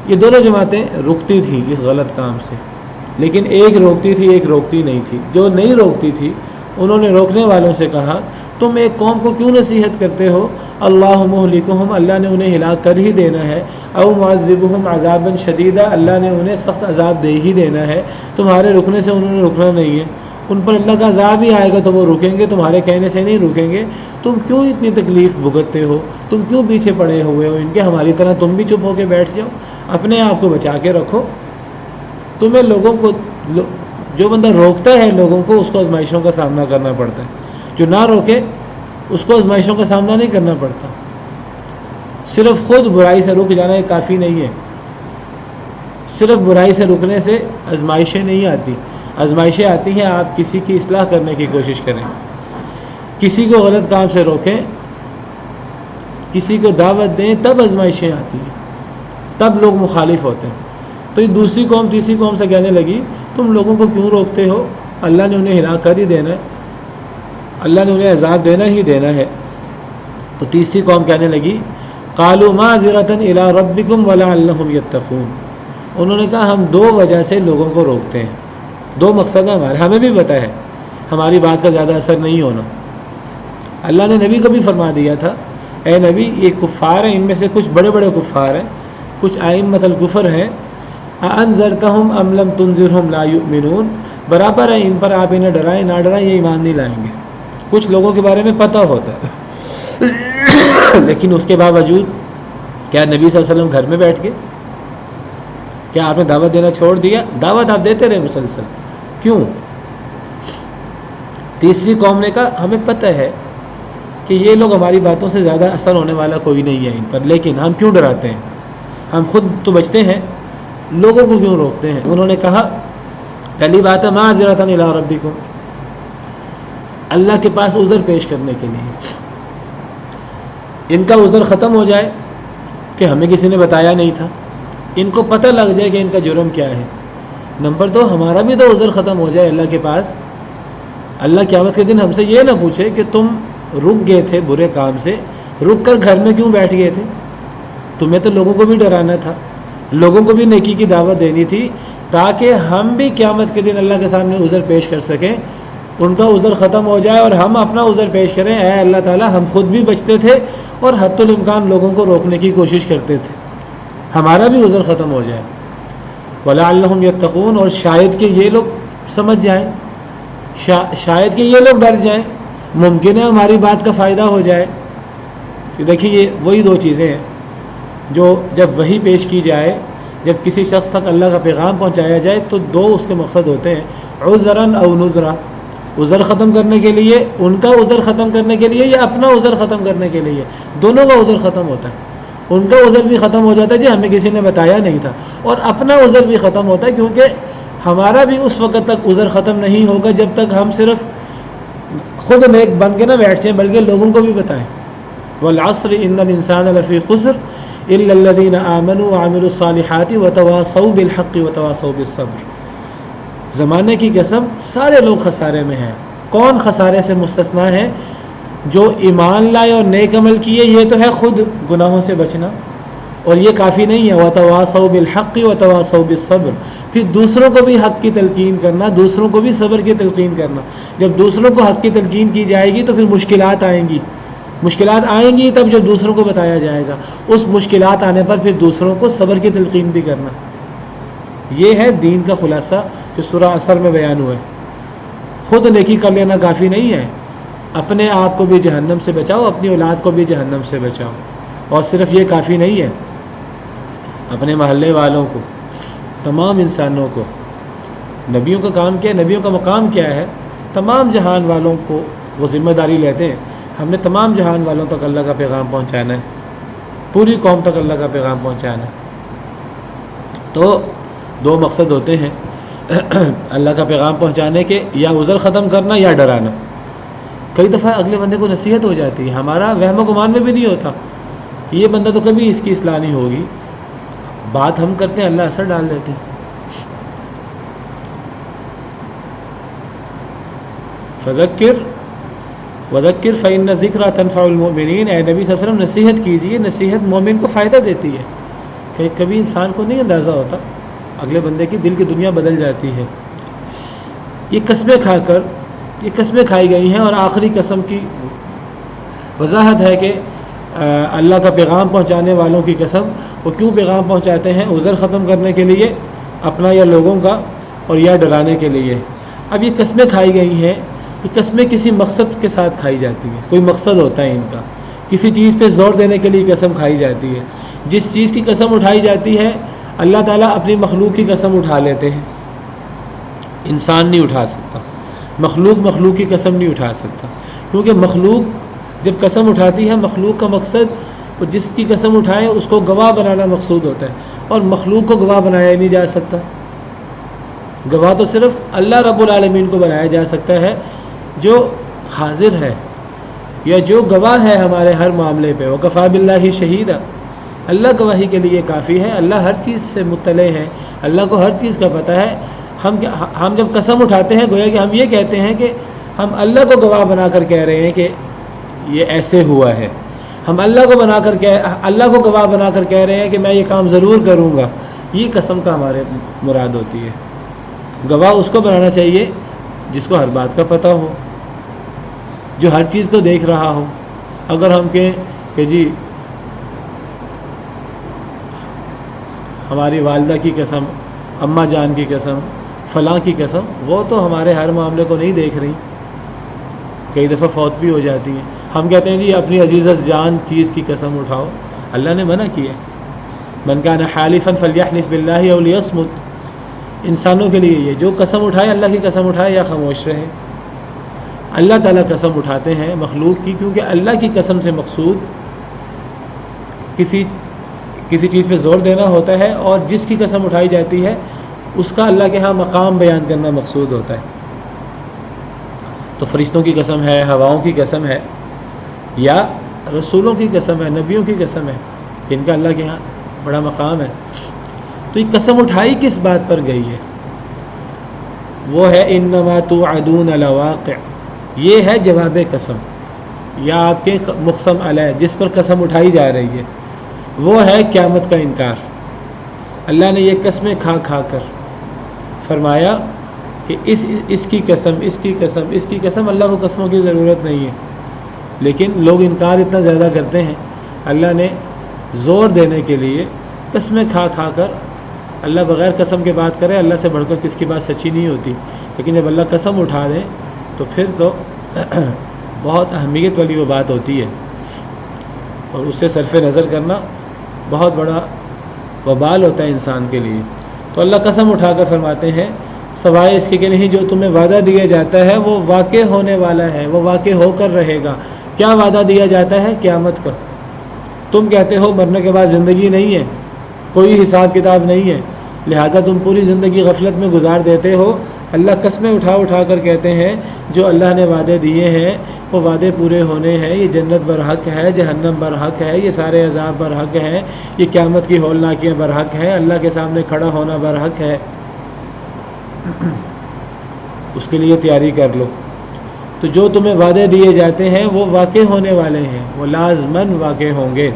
Speaker 2: یہ دونوں جماعتیں رکتی تھیں اس غلط کام سے، لیکن ایک روکتی تھی ایک روکتی نہیں تھی. جو نہیں روکتی تھی انہوں نے روکنے والوں سے کہا تم ایک قوم کو کیوں نصیحت کرتے ہو، اللہ مہلکہم، اللہ نے انہیں ہلاک کر ہی دینا ہے، او معذبہم عذابا شدیدا، اللہ نے انہیں سخت عذاب دے ہی دینا ہے. تمہارے رکنے سے انہوں نے رکنا نہیں ہے، ان پر اللہ کا عذاب ہی آئے گا تو وہ رکیں گے، تمہارے کہنے سے نہیں رکیں گے. تم کیوں اتنی تکلیف بھگتتے ہو، تم کیوں پیچھے پڑے ہوئے ہو ان کے، ہماری طرح تم بھی چپ ہو کے بیٹھ جاؤ، اپنے آپ کو بچا کے رکھو. تمہیں لوگوں کو، جو بندہ روکتا ہے لوگوں کو اس کو آزمائشوں کا سامنا کرنا پڑتا ہے، جو نہ روکے اس کو آزمائشوں کا سامنا نہیں کرنا پڑتا. صرف خود برائی سے رک جانا یہ کافی نہیں ہے. صرف برائی سے رکنے سے آزمائشیں نہیں آتی. آزمائشیں آتی ہیں آپ کسی کی اصلاح کرنے کی کوشش کریں، کسی کو غلط کام سے روکیں، کسی کو دعوت دیں، تب آزمائشیں آتی ہیں، تب لوگ مخالف ہوتے ہیں. تو یہ دوسری قوم تیسری قوم سے کہنے لگی تم لوگوں کو کیوں روکتے ہو، اللہ نے انہیں ہلاک کر ہی دینا ہے، اللہ نے انہیں عذاب دینا ہی دینا ہے. تو تیسری قوم کہنے لگی قالوا معذرۃ الی ربکم ولعلہم یتقون. انہوں نے کہا ہم دو وجہ سے لوگوں کو روکتے ہیں، دو مقصد ہیں ہمارے، ہمیں بھی پتہ ہے ہماری بات کا زیادہ اثر نہیں ہونا. اللہ نے نبی کو بھی فرما دیا تھا اے نبی یہ کفار ہیں، ان میں سے کچھ بڑے بڑے کفار ہیں، کچھ ائمۃ الکفر ہیں، انذرتہم ام لم تنذرہم لا یؤمنون، برابر ہے ان پر آپ انہیں ڈرائیں نہ ڈرائیں یہ ایمان نہیں لائیں گے. کچھ لوگوں کے بارے میں پتہ ہوتا ہے لیکن اس کے باوجود کیا نبی صلی اللہ علیہ وسلم گھر میں بیٹھ کے، کیا آپ نے دعوت دینا چھوڑ دیا؟ دعوت آپ دیتے رہے مسلسل. کیوں؟ تیسری قوم نے کہا ہمیں پتہ ہے کہ یہ لوگ ہماری باتوں سے زیادہ اثر ہونے والا کوئی نہیں ہے ان پر، لیکن ہم کیوں ڈراتے ہیں، ہم خود تو بچتے ہیں، لوگوں کو کیوں روکتے ہیں. انہوں نے کہا پہلی بات ہے معذرۃ الی ربکم، اللہ کے پاس عذر پیش کرنے کے لیے. ان کا عذر ختم ہو جائے کہ ہمیں کسی نے بتایا نہیں تھا، ان کو پتہ لگ جائے کہ ان کا جرم کیا ہے. نمبر دو ہمارا بھی تو عذر ختم ہو جائے اللہ کے پاس. اللہ قیامت کے دن ہم سے یہ نہ پوچھے کہ تم رک گئے تھے برے کام سے، رک کر گھر میں کیوں بیٹھ گئے تھے. تمہیں تو لوگوں کو بھی ڈرانا تھا، لوگوں کو بھی نیکی کی دعوت دینی تھی تاکہ ہم بھی قیامت کے دن اللہ کے سامنے عذر پیش کر سکیں، ان کا عذر ختم ہو جائے اور ہم اپنا عذر پیش کریں اے اللہ تعالیٰ ہم خود بھی بچتے تھے اور حتی الامکان لوگوں کو روکنے کی کوشش کرتے تھے، ہمارا بھی عذر ختم ہو جائے. وَلَعَلَّهُمْ يَتَّقُونَ، اور شاید کہ یہ لوگ سمجھ جائیں، شاید کہ یہ لوگ ڈر جائیں، ممکن ہے ہماری بات کا فائدہ ہو جائے. دیکھیے یہ وہی دو چیزیں ہیں جو جب وحی پیش کی جائے، جب کسی شخص تک اللہ کا پیغام پہنچایا جائے تو دو اس کے مقصد ہوتے ہیں، عذراً او نذرا، عذر ختم کرنے کے لیے، ان کا عذر ختم کرنے کے لیے یا اپنا عذر ختم کرنے کے لیے. دونوں کا عذر ختم ہوتا ہے. ان کا عذر بھی ختم ہو جاتا ہے جی ہمیں کسی نے بتایا نہیں تھا، اور اپنا عذر بھی ختم ہوتا ہے کیونکہ ہمارا بھی اس وقت تک عذر ختم نہیں ہوگا جب تک ہم صرف خود نیک بن کے نہ بیٹھ جائیں بلکہ لوگوں کو بھی بتائیں. والعصر ان الانسان لفی خسر الا الذین آمنوا وعملوا الصالحات وتواصوا بالحق وتواصوا بالصبر. زمانے کی قسم سارے لوگ خسارے میں ہیں. کون خسارے سے مستثنا ہے؟ جو ایمان لائے اور نیک عمل کیے. یہ تو ہے خود گناہوں سے بچنا، اور یہ کافی نہیں ہے. وتواصوا بالحق وتواصوا بالصبر، پھر دوسروں کو بھی حق کی تلقین کرنا، دوسروں کو بھی صبر کی تلقین کرنا. جب دوسروں کو حق کی تلقین کی جائے گی تو پھر مشکلات آئیں گی، مشکلات آئیں گی تب جب دوسروں کو بتایا جائے گا. اس مشکلات آنے پر پھر دوسروں کو صبر کی تلقین بھی کرنا. یہ ہے دین کا خلاصہ جو سورہ عصر میں بیان ہوا ہے۔ خود نیکی کر لینا کافی نہیں ہے، اپنے آپ کو بھی جہنم سے بچاؤ، اپنی اولاد کو بھی جہنم سے بچاؤ، اور صرف یہ کافی نہیں ہے، اپنے محلے والوں کو، تمام انسانوں کو۔ نبیوں کا کام کیا ہے، نبیوں کا مقام کیا ہے؟ تمام جہان والوں کو وہ ذمہ داری لیتے ہیں، ہم نے تمام جہان والوں تک اللہ کا پیغام پہنچانا ہے، پوری قوم تک اللہ کا پیغام پہنچانا ہے۔ تو دو مقصد ہوتے ہیں اللہ کا پیغام پہنچانے کے، یا عذر ختم کرنا یا ڈرانا۔ کئی دفعہ اگلے بندے کو نصیحت ہو جاتی ہے، ہمارا وہم و گمان میں بھی نہیں ہوتا، یہ بندہ تو کبھی اس کی اصلاح نہیں ہوگی، بات ہم کرتے ہیں، اللہ اثر ڈال دیتے ہیں۔ فذکر وذکر فإن الذکریٰ تنفع المؤمنین، اے نبی صلی اللہ علیہ وسلم نصیحت کیجیے، نصیحت مومن کو فائدہ دیتی ہے۔ کہ کبھی انسان کو نہیں اندازہ ہوتا، اگلے بندے کی دل کی دنیا بدل جاتی ہے۔ یہ قسمیں کھائی گئی ہیں، اور آخری قسم کی وضاحت ہے کہ اللہ کا پیغام پہنچانے والوں کی قسم، وہ کیوں پیغام پہنچاتے ہیں؟ عذر ختم کرنے کے لیے اپنا یا لوگوں کا، اور یا ڈرانے کے لیے۔ اب یہ قسمیں کھائی گئی ہیں، یہ قسمیں کسی مقصد کے ساتھ کھائی جاتی ہیں، کوئی مقصد ہوتا ہے ان کا، کسی چیز پہ زور دینے کے لیے قسم کھائی جاتی ہے۔ جس چیز کی قسم اٹھائی جاتی ہے اللہ تعالیٰ اپنی مخلوق کی قسم اٹھا لیتے ہیں، انسان نہیں اٹھا سکتا، مخلوق کی قسم نہیں اٹھا سکتا، کیونکہ مخلوق جب قسم اٹھاتی ہے، مخلوق کا مقصد جس کی قسم اٹھائے اس کو گواہ بنانا مقصود ہوتا ہے، اور مخلوق کو گواہ بنایا ہی نہیں جا سکتا۔ گواہ تو صرف اللہ رب العالمین کو بنایا جا سکتا ہے جو حاضر ہے، یا جو گواہ ہے ہمارے ہر معاملے پہ۔ وَكَفَى بِاللَّهِ شَهِيدًا، اللہ گواہی کے لیے کافی ہے، اللہ ہر چیز سے مطلع ہے، اللہ کو ہر چیز کا پتہ ہے۔ ہم جب قسم اٹھاتے ہیں گویا کہ ہم یہ کہتے ہیں کہ ہم اللہ کو گواہ بنا کر کہہ رہے ہیں کہ یہ ایسے ہوا ہے، ہم اللہ کو گواہ بنا کر کہہ رہے ہیں کہ میں یہ کام ضرور کروں گا۔ یہ قسم کا ہمارے مراد ہوتی ہے۔ گواہ اس کو بنانا چاہیے جس کو ہر بات کا پتہ ہو، جو ہر چیز کو دیکھ رہا ہو۔ اگر ہم کہیں کہ جی ہماری والدہ کی قسم، اماں جان کی قسم، فلاں کی قسم، وہ تو ہمارے ہر معاملے کو نہیں دیکھ رہی، کئی دفعہ فوت بھی ہو جاتی ہیں۔ ہم کہتے ہیں جی اپنی عزیز جان چیز کی قسم اٹھاؤ، اللہ نے منع کیا ہے، من کان حالفا فلیحلف باللہ او لیصمت۔ انسانوں کے لیے یہ جو قسم اٹھائے، اللہ کی قسم اٹھائے یا خاموش رہے۔ اللہ تعالیٰ قسم اٹھاتے ہیں مخلوق کی، کیونکہ اللہ کی قسم سے مقصود کسی چیز پہ زور دینا ہوتا ہے، اور جس کی قسم اٹھائی جاتی ہے اس کا اللہ کے ہاں مقام بیان کرنا مقصود ہوتا ہے۔ تو فرشتوں کی قسم ہے، ہواؤں کی قسم ہے، یا رسولوں کی قسم ہے، نبیوں کی قسم ہے، ان کا اللہ کے ہاں بڑا مقام ہے۔ تو یہ قسم اٹھائی کس بات پر گئی ہے؟ وہ ہے انما توعدون لواقع، یہ ہے جواب قسم، یا آپ کے مقسم علیہ جس پر قسم اٹھائی جا رہی ہے، وہ ہے قیامت کا انکار۔ اللہ نے یہ قسمیں کھا کر فرمایا کہ اس کی قسم، اللہ کو قسموں کی ضرورت نہیں ہے، لیکن لوگ انکار اتنا زیادہ کرتے ہیں، اللہ نے زور دینے کے لیے قسمیں کھا کر، اللہ بغیر قسم کے بات کرے، اللہ سے بڑھ کر کس کی بات سچی نہیں ہوتی، لیکن جب اللہ قسم اٹھا دیں تو پھر تو بہت اہمیت والی وہ بات ہوتی ہے، اور اس سے صرف نظر کرنا بہت بڑا وبال ہوتا ہے انسان کے لیے۔ تو اللہ قسم اٹھا کر فرماتے ہیں سوائے اس کے کہ نہیں جو تمہیں وعدہ دیا جاتا ہے وہ واقع ہونے والا ہے، وہ واقع ہو کر رہے گا۔ کیا وعدہ دیا جاتا ہے؟ قیامت کا۔ تم کہتے ہو مرنے کے بعد زندگی نہیں ہے، کوئی حساب کتاب نہیں ہے، لہذا تم پوری زندگی غفلت میں گزار دیتے ہو۔ اللہ قسمیں اٹھا کر کہتے ہیں جو اللہ نے وعدے دیے ہیں وہ وعدے پورے ہونے ہیں، یہ جنت برحق ہے، جہنم برحق ہے، یہ سارے عذاب برحق ہیں، یہ قیامت کی ہولناکیاں برحق ہیں، اللہ کے سامنے کھڑا ہونا برحق ہے، اس کے لیے تیاری کر لو۔ تو جو تمہیں وعدے دیے جاتے ہیں وہ واقع ہونے والے ہیں، وہ لازماً واقع ہوں گے،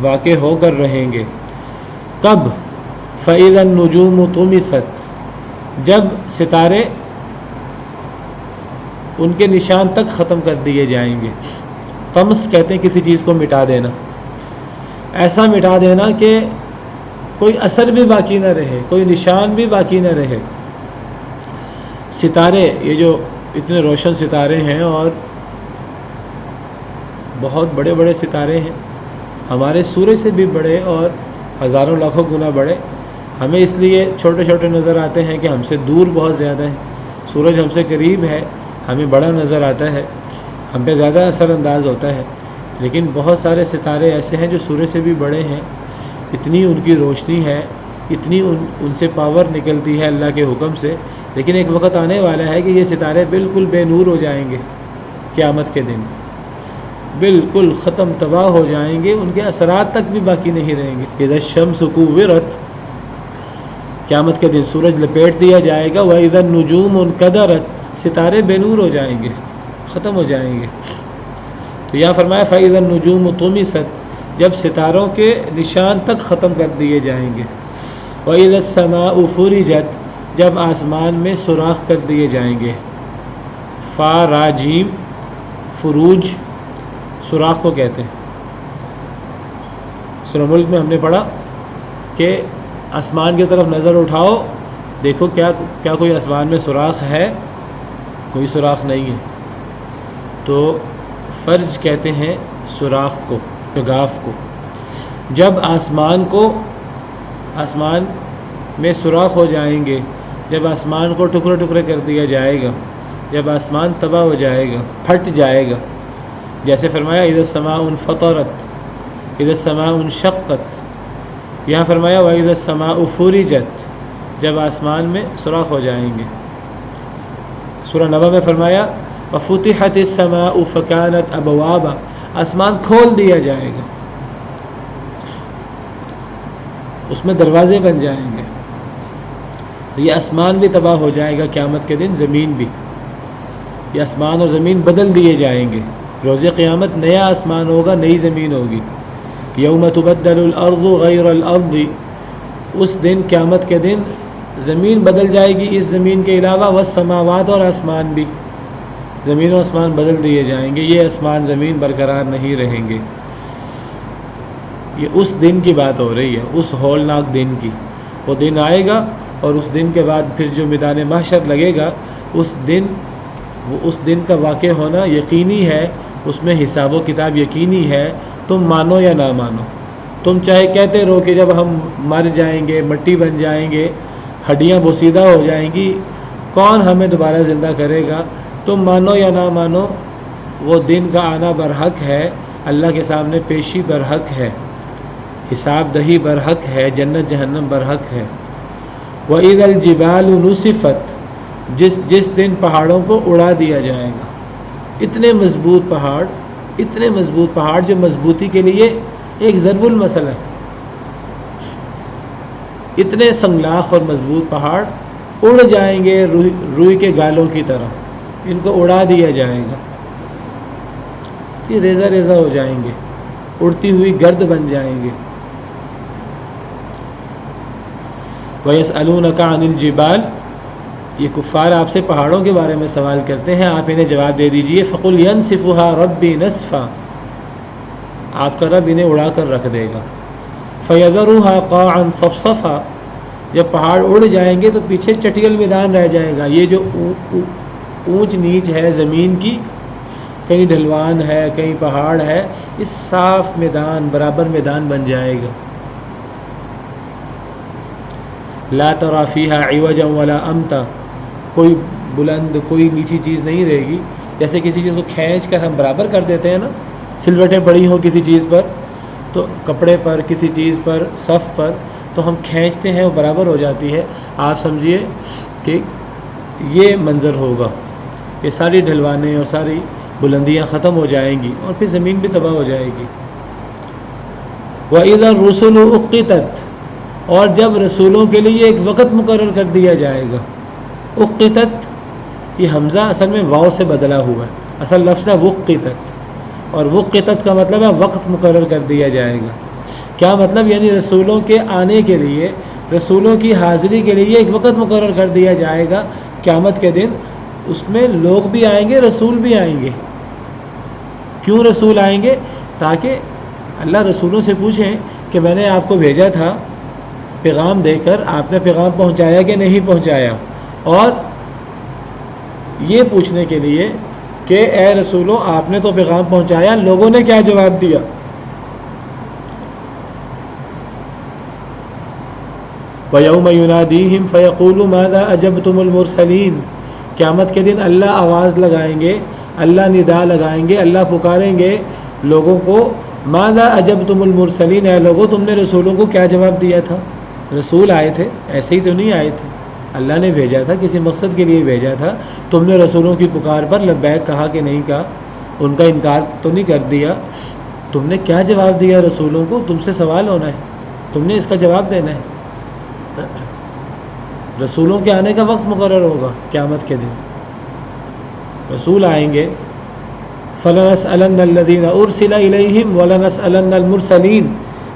Speaker 2: واقع ہو کر رہیں گے۔ کب؟ فَإِذَا النُّجُومُ طُمِسَتْ، جب ستارے ان کے نشان تک ختم کر دیے جائیں گے۔ طمس کہتے ہیں کسی چیز کو مٹا دینا، ایسا مٹا دینا کہ کوئی اثر بھی باقی نہ رہے، کوئی نشان بھی باقی نہ رہے۔ ستارے، یہ جو اتنے روشن ستارے ہیں اور بہت بڑے بڑے ستارے ہیں، ہمارے سورج سے بھی بڑے اور ہزاروں لاکھوں گنا بڑے، ہمیں اس لیے چھوٹے چھوٹے نظر آتے ہیں کہ ہم سے دور بہت زیادہ ہے۔ سورج ہم سے قریب ہے، ہمیں بڑا نظر آتا ہے، ہم پہ زیادہ اثر انداز ہوتا ہے، لیکن بہت سارے ستارے ایسے ہیں جو سورج سے بھی بڑے ہیں، اتنی ان کی روشنی ہے، اتنی ان سے پاور نکلتی ہے اللہ کے حکم سے، لیکن ایک وقت آنے والا ہے کہ یہ ستارے بالکل بے نور ہو جائیں گے، قیامت کے دن بالکل ختم تباہ ہو جائیں گے، ان کے اثرات تک بھی باقی نہیں رہیں گے۔ اذا الشمس كورت، قیامت کے دن سورج لپیٹ دیا جائے گا، وَإِذَا النُّجُومُ انْكَدَرَتْ، ستارے بے نور ہو جائیں گے، ختم ہو جائیں گے۔ تو یہاں فرمایا فَإِذَا النُّجُومُ طُمِسَتْ، جب ستاروں کے نشان تک ختم کر دیے جائیں گے۔ وَإِذَا السَّمَاءُ فُرِجَتْ، جب آسمان میں سوراخ کر دیے جائیں گے۔ فا را جیم، فروج سوراخ کو کہتے ہیں۔ سورہ ملک میں ہم نے پڑھا کہ آسمان کی طرف نظر اٹھاؤ، دیکھو کیا کوئی آسمان میں سوراخ ہے؟ کوئی سوراخ نہیں ہے۔ تو فرج کہتے ہیں سوراخ کو، شگاف کو۔ جب آسمان میں سوراخ ہو جائیں گے، جب آسمان کو ٹکڑے ٹکڑے کر دیا جائے گا، جب آسمان تباہ ہو جائے گا، پھٹ جائے گا، جیسے فرمایا اذا السماء انفطرت، اذا السماء انشقت، یہاں فرمایا واذا السماء فرجت، جب آسمان میں سوراخ ہو جائیں گے۔ سورہ نبأ میں فرمایا وفتحت السماء فکانت ابوابا، آسمان کھول دیا جائے گا، اس میں دروازے بن جائیں گے۔ تو یہ آسمان بھی تباہ ہو جائے گا قیامت کے دن، زمین بھی، یہ آسمان اور زمین بدل دیے جائیں گے۔ روز قیامت نیا آسمان ہوگا، نئی زمین ہوگی۔ یوم تبدل الارض غیر الارض، اس دن قیامت کے دن زمین بدل جائے گی اس زمین کے علاوہ، والسماوات، اور آسمان بھی، زمین و آسمان بدل دیے جائیں گے، یہ آسمان زمین برقرار نہیں رہیں گے۔ یہ اس دن کی بات ہو رہی ہے، اس ہولناک دن کی۔ وہ دن آئے گا اور اس دن کے بعد پھر جو میدان محشر لگے گا، اس دن کا واقع ہونا یقینی ہے، اس میں حساب و کتاب یقینی ہے، تم مانو یا نہ مانو۔ تم چاہے کہتے رہو کہ جب ہم مر جائیں گے، مٹی بن جائیں گے، ہڈیاں بوسیدہ ہو جائیں گی، کون ہمیں دوبارہ زندہ کرے گا؟ تم مانو یا نہ مانو، وہ دن کا آنا برحق ہے، اللہ کے سامنے پیشی برحق ہے، حساب دہی برحق ہے، جنت جہنم برحق ہے۔ وَإِذَا الْجِبَالُ نُسِفَتْ، جس دن پہاڑوں کو اڑا دیا جائے گا۔ اتنے مضبوط پہاڑ جو مضبوطی کے لیے ایک ضرب المثل ہے، اتنے سنگلاخ اور مضبوط پہاڑ اڑ جائیں گے روئی کے گالوں کی طرح، ان کو اڑا دیا جائے گا، یہ ریزہ ریزہ ہو جائیں گے، اڑتی ہوئی گرد بن جائیں گے۔ وَيَسْأَلُونَكَ عَنِ الْجِبَالِ، یہ کفار آپ سے پہاڑوں کے بارے میں سوال کرتے ہیں، آپ انہیں جواب دے دیجئے فَقُلْ يَنْسِفُهَا رَبِّي نَسْفًا، آپ کا رب انہیں اڑا کر رکھ دے گا۔ فَيَذَرُهَا قَاعًا صَفْصَفًا، جب پہاڑ اڑ جائیں گے تو پیچھے چٹیل میدان رہ جائے گا۔ یہ جو اونچ نیچ ہے زمین کی، کہیں ڈھلوان ہے کہیں پہاڑ ہے، اس صاف میدان، برابر میدان بن جائے گا۔ لا ترى فيها عوجا ولا امتا، کوئی بلند کوئی نیچی چیز نہیں رہے گی۔ جیسے کسی چیز کو کھینچ کر ہم برابر کر دیتے ہیں نا، سلوٹیں پڑی ہوں کسی چیز پر، تو کپڑے پر، کسی چیز پر، صف پر، تو ہم کھینچتے ہیں وہ برابر ہو جاتی ہے۔ آپ سمجھیے کہ یہ منظر ہوگا، یہ ساری ڈھلوانے اور ساری بلندیاں ختم ہو جائیں گی اور پھر زمین بھی تباہ ہو جائے گی۔ وَإِذَا الرُّسُلُ اُقِّتَتْ، اور جب رسولوں کے لیے ایک وقت مقرر کر دیا جائے گا۔ اُقِّتَتْ، یہ حمزہ اصل میں واو سے بدلا ہوا ہے، اصل لفظ ہے وُقِّتَتْ، اور وُقِّتَتْ کا مطلب ہے وقت مقرر کر دیا جائے گا۔ کیا مطلب؟ یعنی رسولوں کے آنے کے لیے، رسولوں کی حاضری کے لیے ایک وقت مقرر کر دیا جائے گا قیامت کے دن۔ اس میں لوگ بھی آئیں گے، رسول بھی آئیں گے۔ کیوں رسول آئیں گے؟ تاکہ اللہ رسولوں سے پوچھیں کہ میں نے آپ کو بھیجا تھا پیغام دے کر آپ نے پیغام پہنچایا کہ نہیں پہنچایا، اور یہ پوچھنے کے لیے کہ اے رسولو آپ نے تو پیغام پہنچایا، لوگوں نے کیا جواب دیا۔ وَيَوْمَ يُنَادِيهِمْ فَيَقُولُ مَاذَا أَجَبْتُمُ الْمُرْسَلِينَ، قیامت کے دن اللہ آواز لگائیں گے، اللہ ندا لگائیں گے، اللہ پکاریں گے لوگوں کو، ماذا اجبتم المرسلین، اے لوگوں تم نے رسولوں کو کیا جواب دیا تھا۔ رسول آئے تھے، ایسے ہی تو نہیں آئے تھے، اللہ نے بھیجا تھا، کسی مقصد کے لیے بھیجا تھا، تم نے رسولوں کی پکار پر لبیک کہا کہ نہیں کہا، ان کا انکار تو نہیں کر دیا، تم نے کیا جواب دیا رسولوں کو، تم سے سوال ہونا ہے، تم نے اس کا جواب دینا ہے۔ رسولوں کے آنے کا وقت مقرر ہوگا قیامت کے دن، رسول آئیں گے، فَلَنَسْأَلَنَّ الَّذِينَ أُرْسِلَ إِلَيْهِمْ وَلَنَسْأَلَنَّ الْمُرْسَلِينَ،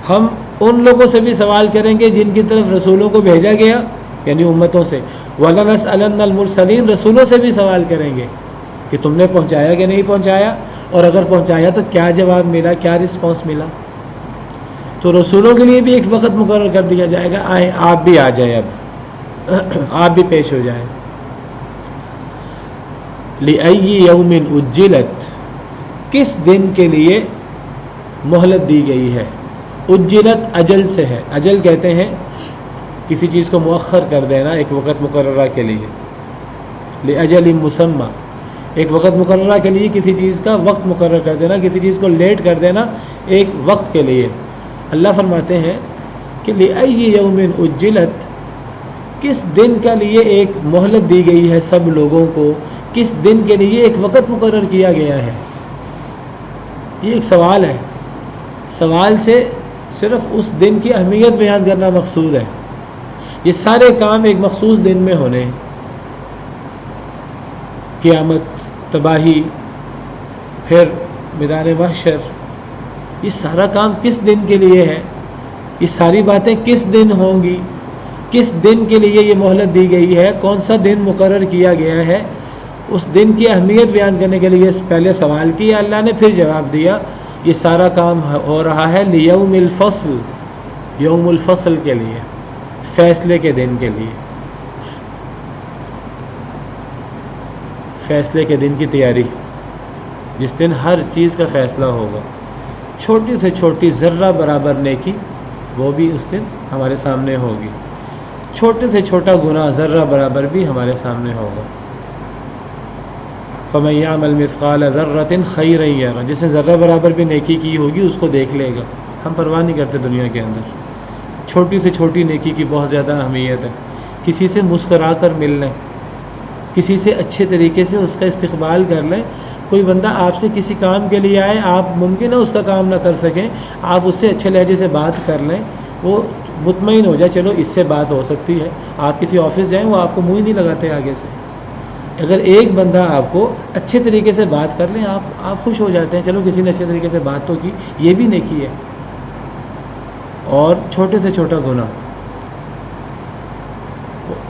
Speaker 2: ہم ان لوگوں سے بھی سوال کریں گے جن کی طرف رسولوں کو بھیجا گیا، یعنی امتوں سے، وَلَنَسْأَلَنَّ الْمُرْسَلِينَ، رسولوں سے بھی سوال کریں گے کہ تم نے پہنچایا کہ نہیں پہنچایا، اور اگر پہنچایا تو کیا جواب ملا، کیا رسپانس ملا۔ تو رسولوں کے لیے بھی ایک وقت مقرر کر دیا جائے گا، آئیں آپ بھی آ جائیں، اب آپ بھی پیش ہو جائیں۔ لِأَيِّ يَوْمٍ أُجِّلَتْ، کس دن کے لیے مہلت دی گئی ہے۔ اجلت اجل سے ہے، اجل کہتے ہیں کسی چیز کو مؤخر کر دینا ایک وقت مقررہ کے لیے، لِأَجَلٍ مُسَمَّى، ایک وقت مقررہ کے لیے کسی چیز کا وقت مقرر کر دینا، کسی چیز کو لیٹ کر دینا ایک وقت کے لیے۔ اللہ فرماتے ہیں کہ لِأَيِّ يَوْمٍ أُجِّلَتْ، کس دن کے لیے ایک مہلت دی گئی ہے سب لوگوں کو، کس دن کے لیے ایک وقت مقرر کیا گیا ہے۔ یہ ایک سوال ہے، سوال سے صرف اس دن کی اہمیت بیان کرنا مقصود ہے۔ یہ سارے کام ایک مخصوص دن میں ہونے ہیں، قیامت، تباہی، پھر میدان محشر، یہ سارا کام کس دن کے لیے ہے، یہ ساری باتیں کس دن ہوں گی، کس دن کے لیے یہ مہلت دی گئی ہے، کون سا دن مقرر کیا گیا ہے، اس دن کی اہمیت بیان کرنے کے لیے پہلے سوال کیا اللہ نے، پھر جواب دیا۔ یہ سارا کام ہو رہا ہے لیوم الفصل، یوم الفصل کے لیے، فیصلے کے دن کے لیے، فیصلے کے دن کی تیاری، جس دن ہر چیز کا فیصلہ ہوگا، چھوٹی سے چھوٹی ذرہ برابر نیکی وہ بھی اس دن ہمارے سامنے ہوگی، چھوٹے سے چھوٹا گناہ ذرہ برابر بھی ہمارے سامنے ہوگا۔ فَمَن يَعْمَلْ مِثْقَالَ ذَرَّةٍ خَيْرًا يَرَهُ، جس نے ذرہ برابر بھی نیکی کی ہوگی اس کو دیکھ لے گا۔ ہم پرواہ نہیں کرتے دنیا کے اندر، چھوٹی سے چھوٹی نیکی کی بہت زیادہ اہمیت ہے۔ کسی سے مسکرا کر مل لیں، کسی سے اچھے طریقے سے اس کا استقبال کر لیں۔ کوئی بندہ آپ سے کسی کام کے لیے آئے، آپ ممکن ہے اس کا کام نہ کر سکیں، آپ اس سے اچھے لہجے سے بات کر لیں، وہ مطمئن ہو جائے چلو اس سے بات ہو سکتی ہے۔ آپ کسی آفس جائیں، وہ آپ کو منہ ہی نہیں لگاتے آگے سے۔ اگر ایک بندہ آپ کو اچھے طریقے سے بات کر لیں، آپ خوش ہو جاتے ہیں، چلو کسی نے اچھے طریقے سے بات تو کی، یہ بھی نیکی ہے۔ اور چھوٹے سے چھوٹا گناہ،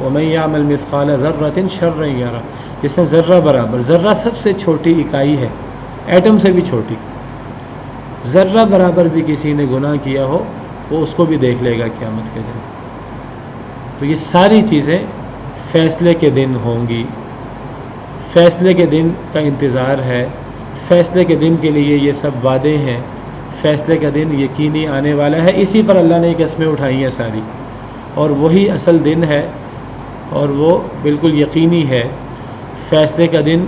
Speaker 2: وَمَن يَعْمَلْ مِثْقَالَ ذَرَّةٍ شَرًّا يَرَهُ، جس نے ذرہ برابر، ذرہ سب سے چھوٹی اکائی ہے، ایٹم سے بھی چھوٹی، ذرہ برابر بھی کسی نے گناہ کیا ہو وہ اس کو بھی دیکھ لے گا قیامت کے دن۔ تو یہ ساری چیزیں فیصلے کے دن ہوں گی، فیصلے کے دن کا انتظار ہے، فیصلے کے دن کے لیے یہ سب وعدے ہیں، فیصلے کا دن یقینی آنے والا ہے۔ اسی پر اللہ نے قسمیں اٹھائی ہیں ساری، اور وہی اصل دن ہے اور وہ بالکل یقینی ہے فیصلے کا دن،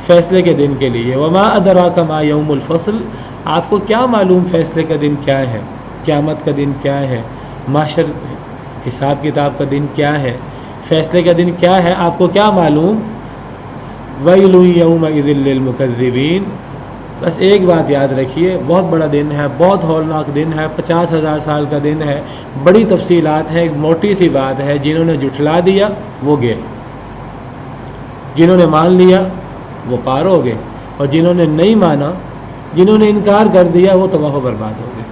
Speaker 2: فیصلے کے دن کے لیے۔ وما ادراک ما یوم الفصل، آپ کو کیا معلوم فیصلے کا دن کیا ہے، قیامت کا دن کیا ہے، محشر حساب کتاب کا دن کیا ہے، فیصلے کا دن کیا ہے، آپ کو کیا معلوم؟ ویل یومئذ للمکذبین، بس ایک بات یاد رکھیے، بہت بڑا دن ہے، بہت ہولناک دن ہے، 50,000 سال کا دن ہے، بڑی تفصیلات ہیں، ایک موٹی سی بات ہے، جنہوں نے جھٹلا دیا وہ گئے، جنہوں نے مان لیا وہ پار ہو گئے، اور جنہوں نے نہیں مانا، جنہوں نے انکار کر دیا وہ تباہ و برباد ہو گئے۔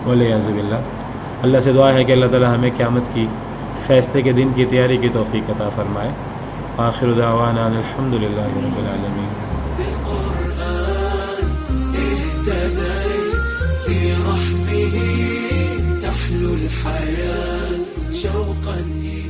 Speaker 2: والعیاذ باللہ۔ اللہ سے دعا ہے کہ اللہ تعالی ہمیں قیامت کی فیصلے کے دن کی تیاری کی توفیق عطا فرمائے۔ آخر دعوانا الحمد للہ رب العالمین۔
Speaker 1: بالقرآن اهتدي في رحمه تحلو
Speaker 4: شوقا إلى